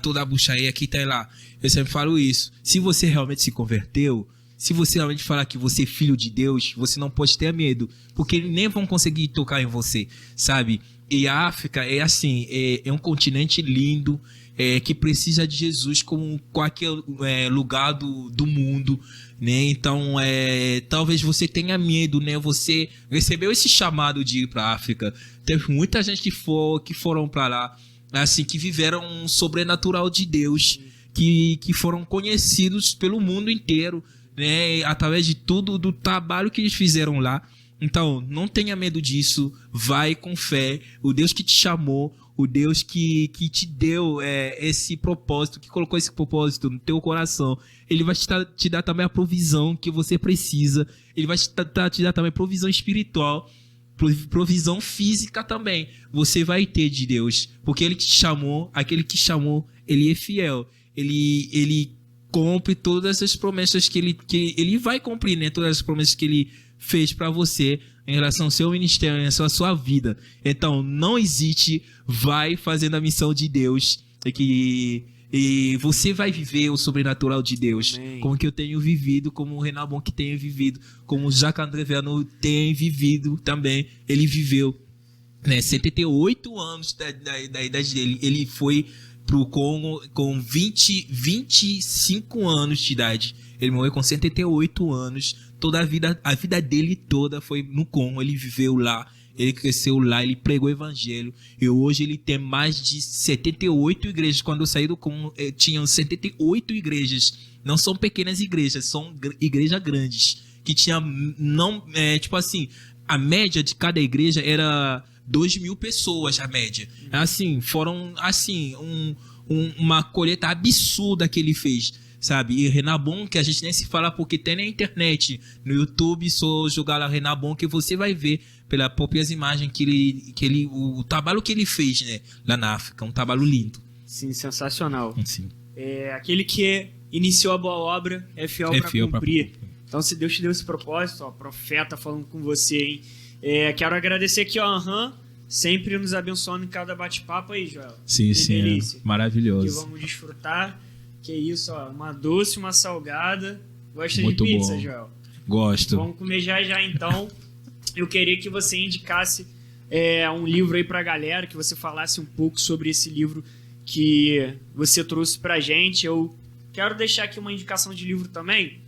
toda a bucharia que tá lá. Eu sempre falo isso. Se você realmente se converteu, se você realmente falar que você é filho de Deus, você não pode ter medo, porque eles nem vão conseguir tocar em você, sabe? E a África é assim, é um continente lindo, que precisa de Jesus como qualquer lugar do mundo, né? Então, talvez você tenha medo, né? Você recebeu esse chamado de ir para a África. Teve muita gente que foram para lá, assim, que viveram um sobrenatural de Deus, que foram conhecidos pelo mundo inteiro, né? Através de tudo, do trabalho que eles fizeram lá. Então, não tenha medo disso, vai com fé. O Deus que te chamou, o Deus que te deu esse propósito, que colocou esse propósito no teu coração, ele vai te dar também a provisão que você precisa, ele vai te dar também provisão espiritual, provisão física também, você vai ter de Deus, porque ele te chamou, aquele que chamou, ele é fiel, ele cumpre todas as promessas que ele vai cumprir, né? Todas as promessas que ele fez para você em relação ao seu ministério, em relação à sua vida. Então, não hesite, vai fazendo a missão de Deus, e você vai viver o sobrenatural de Deus. Amém. Como que eu tenho vivido, como o Renan Bon que tem vivido, como o Jacques-André Vernon tem vivido também. Ele viveu, né, 78 anos da idade dele. Ele foi pro Congo com 25 anos de idade. Ele morreu com 78 anos. Toda a vida dele toda foi no Congo. Ele viveu lá, ele cresceu lá, ele pregou o evangelho. E hoje ele tem mais de 78 igrejas. Quando eu saí do Congo, tinham 78 igrejas. Não são pequenas igrejas, são igrejas grandes. Que tinha, tipo assim, a média de cada igreja era 2.000 pessoas, a média. Assim, foram, assim, uma colheita absurda que ele fez, sabe? E Renan Bon, que a gente nem se fala porque tem na internet, no YouTube, só jogar lá Renan Bon, que você vai ver pelas próprias imagens o trabalho que ele fez, né, lá na África, um trabalho lindo. Sim, sensacional. Sim. Aquele que iniciou a boa obra é fiel para cumprir. Então, se Deus te deu esse propósito, ó, profeta falando com você, hein? Quero agradecer aqui, ó, sempre nos abençoando em cada bate-papo aí, Joel. Sim, delícia. Maravilhoso. Que vamos desfrutar. Que isso, ó, uma doce, uma salgada. Gosta muito de pizza, bom. Joel? Gosto. Vamos comer já, então. Eu queria que você indicasse um livro aí pra galera, que você falasse um pouco sobre esse livro que você trouxe pra gente. Eu quero deixar aqui uma indicação de livro também.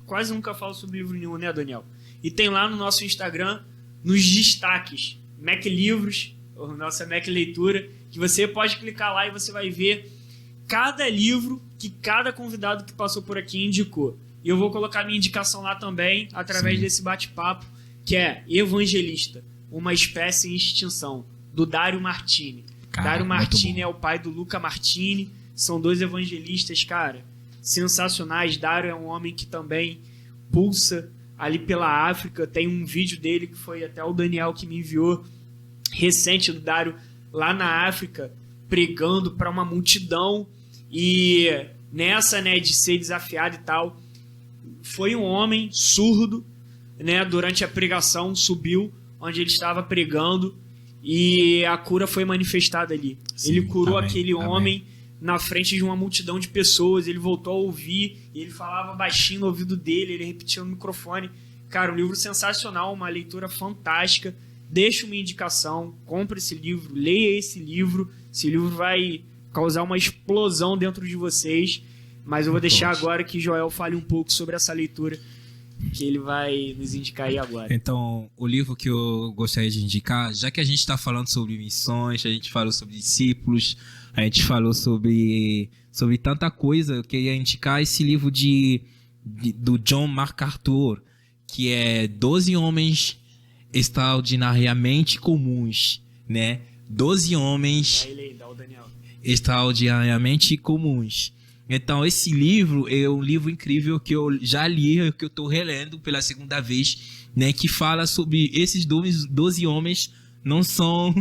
Quase nunca falo sobre livro nenhum, né, Daniel? E tem lá no nosso Instagram, nos destaques, Mac Livros, o nosso Mac Leitura, que você pode clicar lá e você vai ver cada livro que cada convidado que passou por aqui indicou. E eu vou colocar minha indicação lá também, através desse bate-papo, que é Evangelista, uma espécie em extinção, do Dario Martini. Cara, Dario Martini é o pai do Luca Martini, são dois evangelistas, cara, sensacionais. Dario é um homem que também pulsa ali pela África. Tem um vídeo dele que foi até o Daniel que me enviou, recente, do Dario lá na África, pregando para uma multidão. E nessa, né, de ser desafiado e tal, foi um homem surdo, né, durante a pregação, subiu onde ele estava pregando e a cura foi manifestada ali. Sim, ele curou aquele homem na frente de uma multidão de pessoas. Ele voltou a ouvir, e ele falava baixinho no ouvido dele, ele repetia no microfone. Cara, um livro sensacional, uma leitura fantástica. Deixa uma indicação, compre esse livro, leia esse livro. Esse livro vai causar uma explosão dentro de vocês. Mas eu vou deixar agora que Joel fale um pouco sobre essa leitura que ele vai nos indicar aí agora. Então, o livro que eu gostaria de indicar, já que a gente está falando sobre missões, a gente falou sobre discípulos, a gente falou sobre tanta coisa, eu queria indicar esse livro do John MacArthur, que é 12 Homens Extraordinariamente Comuns, né? 12 homens extraordinariamente comuns. Então, esse livro é um livro incrível que eu já li, que eu estou relendo pela segunda vez, né? Que fala sobre esses 12 homens, não são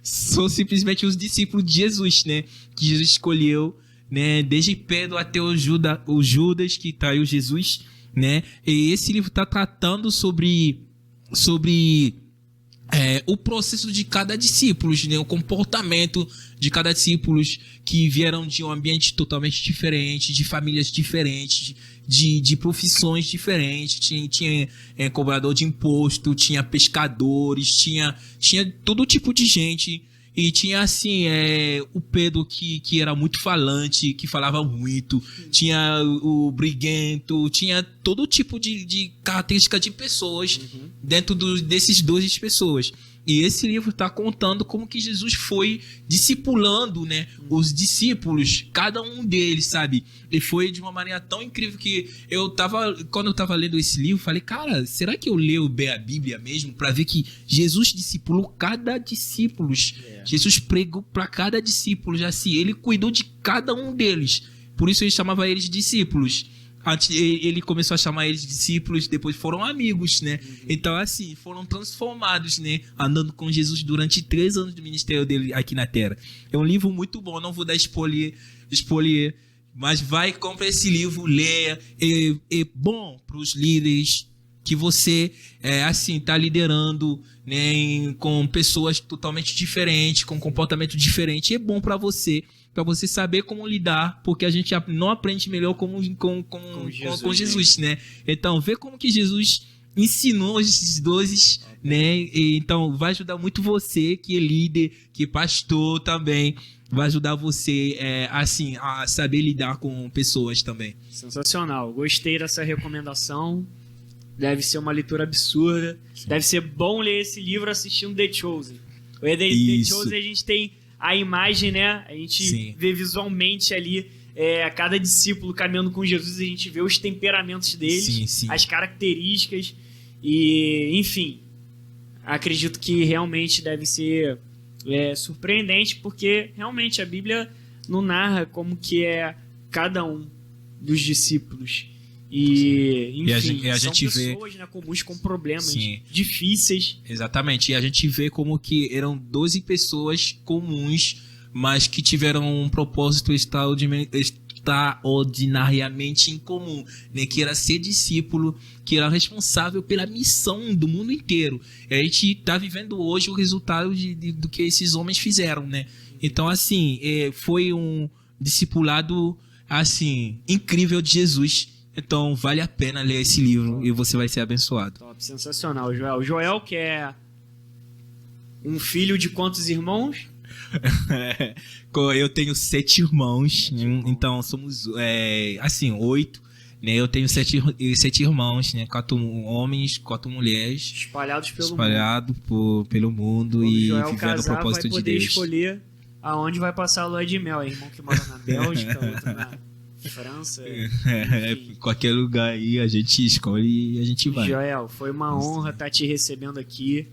simplesmente os discípulos de Jesus, né? Que Jesus escolheu, né? Desde Pedro até o Judas que traiu Jesus, né? E esse livro está tratando sobre o processo de cada discípulo, né? O comportamento de cada discípulo que vieram de um ambiente totalmente diferente, de famílias diferentes, de profissões diferentes. Tinha cobrador de imposto, tinha pescadores, tinha todo tipo de gente. E tinha assim, o Pedro que era muito falante, que falava muito, tinha o briguento, tinha todo tipo de característica de pessoas dentro desses 12 pessoas. E esse livro está contando como que Jesus foi discipulando, né, os discípulos, cada um deles, sabe? E foi de uma maneira tão incrível que quando eu estava lendo esse livro, falei, cara, será que eu leio bem a Bíblia mesmo? Para ver que Jesus discipulou cada discípulo. Jesus pregou para cada discípulo, assim, ele cuidou de cada um deles. Por isso ele chamava eles de discípulos. Ele começou a chamar eles de discípulos, depois foram amigos, né? Então, assim, foram transformados, né? Andando com Jesus durante 3 anos do ministério dele aqui na Terra. É um livro muito bom, não vou dar spoiler, mas vai, compra esse livro, leia. É bom para os líderes que você, tá liderando, né? Com pessoas totalmente diferentes, com comportamento diferente. É bom para você saber como lidar, porque a gente não aprende melhor com Jesus, né? Então, vê como que Jesus ensinou esses 12, né? E, então, vai ajudar muito você, que é líder, que é pastor também, vai ajudar você, a saber lidar com pessoas também. Sensacional, gostei dessa recomendação. Deve ser uma leitura absurda. Sim. Deve ser bom ler esse livro assistindo The Chosen. O The Chosen a gente tem a imagem, né? A gente vê visualmente ali cada discípulo caminhando com Jesus, a gente vê os temperamentos deles, as características e, enfim, acredito que realmente deve ser surpreendente, porque realmente a Bíblia não narra como que é cada um dos discípulos. E, enfim, a são gente pessoas, né, comuns com problemas difíceis. Exatamente, e a gente vê como que eram 12 pessoas comuns, mas que tiveram um propósito extraordinariamente incomum, né? Que era ser discípulo, que era responsável pela missão do mundo inteiro. E a gente está vivendo hoje o resultado do que esses homens fizeram, né? Então, assim, foi um discipulado, assim, incrível de Jesus. Então, vale a pena ler esse livro e você vai ser abençoado. Top, sensacional, Joel. Joel, que é um filho de quantos irmãos? Eu tenho 7 irmãos, então somos, 8, né? Eu tenho sete irmãos, né? 4 homens, 4 mulheres, Espalhados pelo mundo. espalhados pelo mundo Quando o e Joel vivendo o casar, propósito vai de poder Deus. escolher aonde vai passar a lua de mel. É irmão que mora na Bélgica, outro na França. Enfim. Qualquer lugar aí a gente escolhe e a gente vai. Joel, foi uma honra estar te recebendo aqui.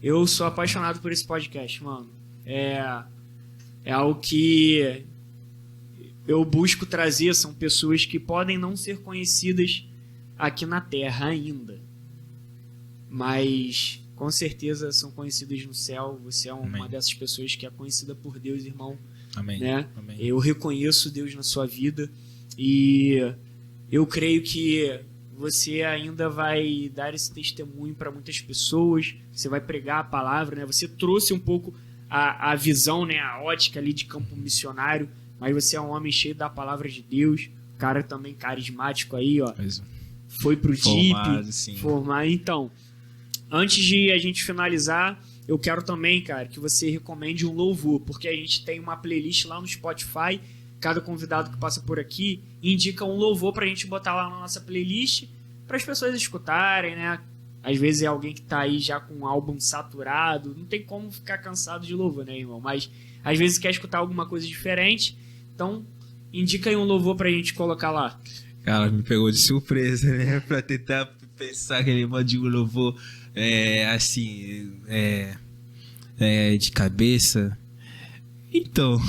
Eu sou apaixonado por esse podcast, mano. É algo que eu busco trazer, são pessoas que podem não ser conhecidas aqui na Terra ainda, mas com certeza são conhecidas no céu. Você é uma Amém. dessas pessoas que é conhecida por Deus, irmão. Amém. Né? Amém. Eu reconheço Deus na sua vida e eu creio que você ainda vai dar esse testemunho para muitas pessoas. Você vai pregar a palavra, né? Você trouxe um pouco a visão, né? A ótica ali de campo missionário, mas você é um homem cheio da palavra de Deus, cara também carismático aí, ó. Foi pro DIP, formar. Então, antes de a gente finalizar, eu quero também, cara, que você recomende um louvor, porque a gente tem uma playlist lá no Spotify. Cada convidado que passa por aqui indica um louvor pra gente botar lá na nossa playlist para as pessoas escutarem, né? Às vezes é alguém que tá aí já com um álbum saturado, não tem como ficar cansado de louvor, né, irmão? Mas às vezes quer escutar alguma coisa diferente, então indica aí um louvor pra gente colocar lá. Cara, me pegou de surpresa, né? Pra tentar pensar que ele mande um louvor de cabeça. Então,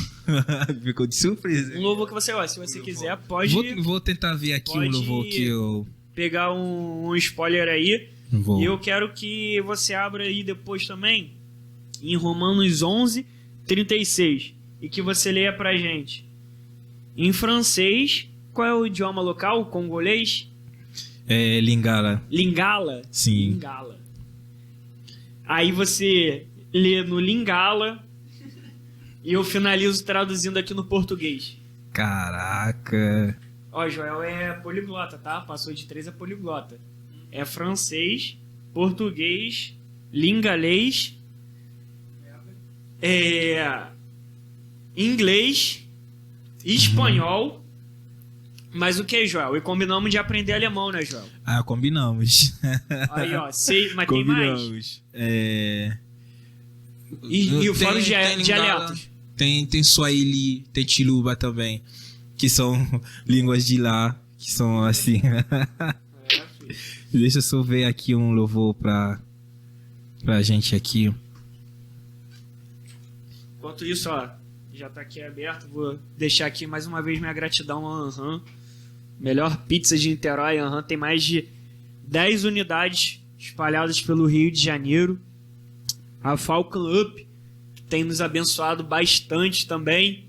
me pegou de surpresa. Um louvor que você, ó, se você quiser, pode... Vou tentar ver aqui um louvor que eu... pegar um spoiler aí. Vou. E eu quero que você abra aí depois também em Romanos 11, 36. E que você leia pra gente. Em francês, qual é o idioma local? Congolês? Lingala. Lingala? Sim. Lingala. Aí você lê no Lingala e eu finalizo traduzindo aqui no português. Caraca. Ó, Joel é poliglota, tá? Passou de 3 a poliglota. É francês, português, lingalês, inglês, espanhol. Mas o que, Joel? E combinamos de aprender alemão, né, Joel? Ah, combinamos. Aí, ó, mas tem mais. E fora os dialetos? Tem Swahili, tem Chiluba também, que são línguas de lá, que são assim. Deixa eu só ver aqui um louvor pra gente aqui. Enquanto isso, ó, já tá aqui aberto, vou deixar aqui mais uma vez minha gratidão ao Anham. Melhor pizza de Niterói. Anham tem mais de 10 unidades espalhadas pelo Rio de Janeiro. A Falcon Up, que tem nos abençoado bastante também.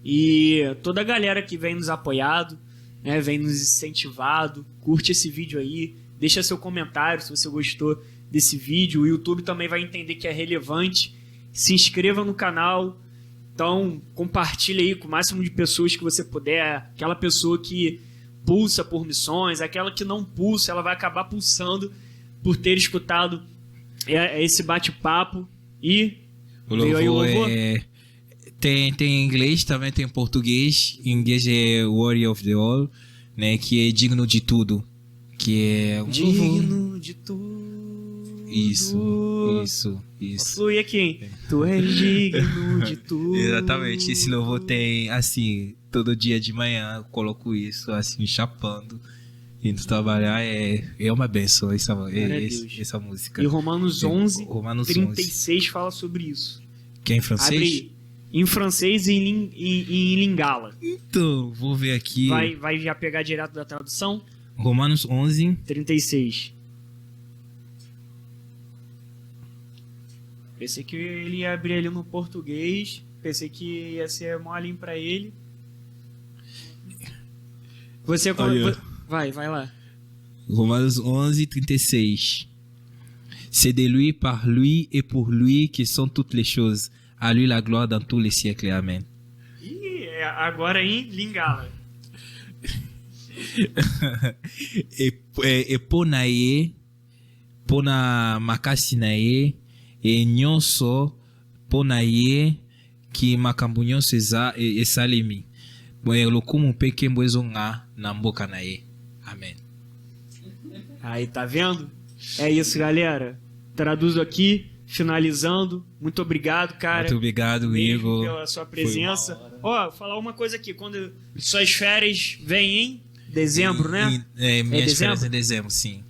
E toda a galera que vem nos apoiado, né, vem nos incentivado. Curte esse vídeo aí, deixa seu comentário se você gostou desse vídeo. O YouTube também vai entender que é relevante. Se inscreva no canal. Então, compartilhe aí com o máximo de pessoas que você puder. Aquela pessoa que pulsa por missões, aquela que não pulsa, ela vai acabar pulsando por ter escutado esse bate-papo. E o louvor tem em inglês, também tem em português. Em inglês é Worthy of the All, né, que é digno de tudo. Que é um digno de tudo. Isso. Flui aqui. Tu és digno de tudo. Exatamente. Esse louvor tem, assim, todo dia de manhã eu coloco isso, assim, chapando. Indo trabalhar é uma benção essa música. E Romanos 11, Romanos 36 fala sobre isso. Que é em francês? Abre aí. Em francês e em lingala. Então, vou ver aqui. Vai já pegar direto da tradução? Romanos 11, 36. Pensei que ele ia abrir ali no português. Pensei que ia ser molinho pra ele. Você... Vai lá. Romanos 11, 36. C'est de lui, par lui et pour lui que sont toutes les choses. À lui la gloire dans tous les siècles. Amen. E agora em lingala. Pona ye, pona makasi na ye, e nyonso pona ye ki makambo nyonso esalemi. Lokumu mpe nkembo ezonga Nambokanae. Amém. Aí, tá vendo? É isso, galera. Traduzo aqui, finalizando. Muito obrigado, cara. Muito obrigado, mesmo Igor. pela sua presença. Ó, falar uma coisa aqui. Quando suas férias vêm em dezembro, né? Minhas dezembro? férias em dezembro, sim.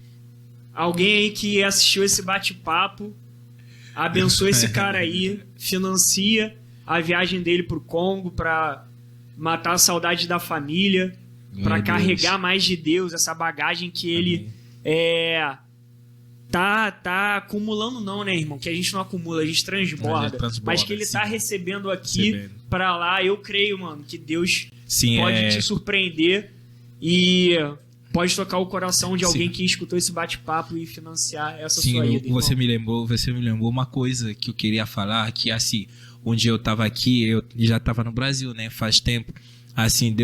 Alguém aí que assistiu esse bate-papo, abençoa esse cara aí, financia a viagem dele pro Congo pra matar a saudade da família, pra Meu carregar Deus. mais de Deus, essa bagagem que ele tá acumulando não, né, irmão? Que a gente não acumula, a gente transborda. Mas que ele tá sim. recebendo aqui Recebendo. pra lá. Eu creio, mano, que Deus Sim, pode te surpreender e pode tocar o coração de alguém Sim. que escutou esse bate-papo e financiar essa Sim, sua ida, irmão. você me lembrou uma coisa que eu queria falar, que assim, onde eu tava aqui, eu já tava no Brasil, né, faz tempo. Assim,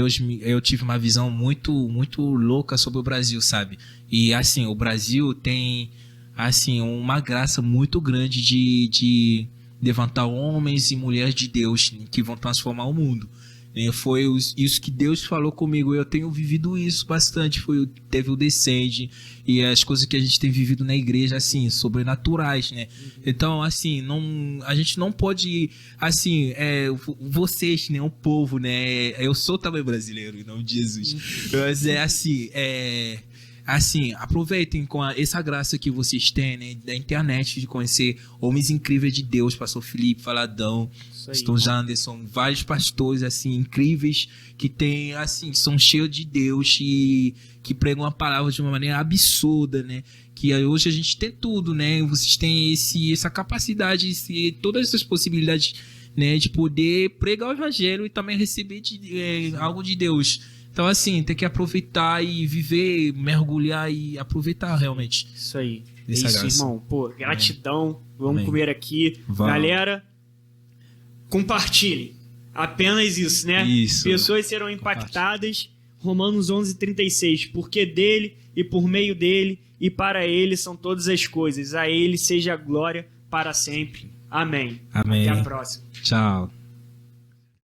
eu tive uma visão muito louca sobre o Brasil, sabe? E assim, o Brasil tem assim uma graça muito grande de levantar homens e mulheres de Deus que vão transformar o mundo. Foi isso que Deus falou comigo. Eu tenho vivido isso bastante. Teve o Descende e as coisas que a gente tem vivido na igreja, assim, sobrenaturais, né? Então, assim, a gente não pode, assim, vocês, né, o povo, né? Eu sou também brasileiro, em nome de Jesus. Mas assim, aproveitem com essa graça que vocês têm, né, da internet, de conhecer homens incríveis de Deus, pastor Felipe Faladão, pastor Janderson, vários pastores, assim, incríveis, que tem, assim, são cheios de Deus e que pregam a palavra de uma maneira absurda, né, que hoje a gente tem tudo, né, vocês têm essa capacidade, todas essas possibilidades, né, de poder pregar o evangelho e também receber algo de Deus. Então, assim, tem que aproveitar e viver, mergulhar e aproveitar realmente. Isso aí. Essa Isso, graça. irmão. Pô, gratidão. Vamos Amém. comer aqui. Vamos. Galera, compartilhem. Apenas isso, né? Isso. Pessoas serão impactadas. Romanos 11:36. Porque dele e por meio dele e para ele são todas as coisas. A ele seja a glória para sempre. Amém. Amém. Até a próxima. Tchau.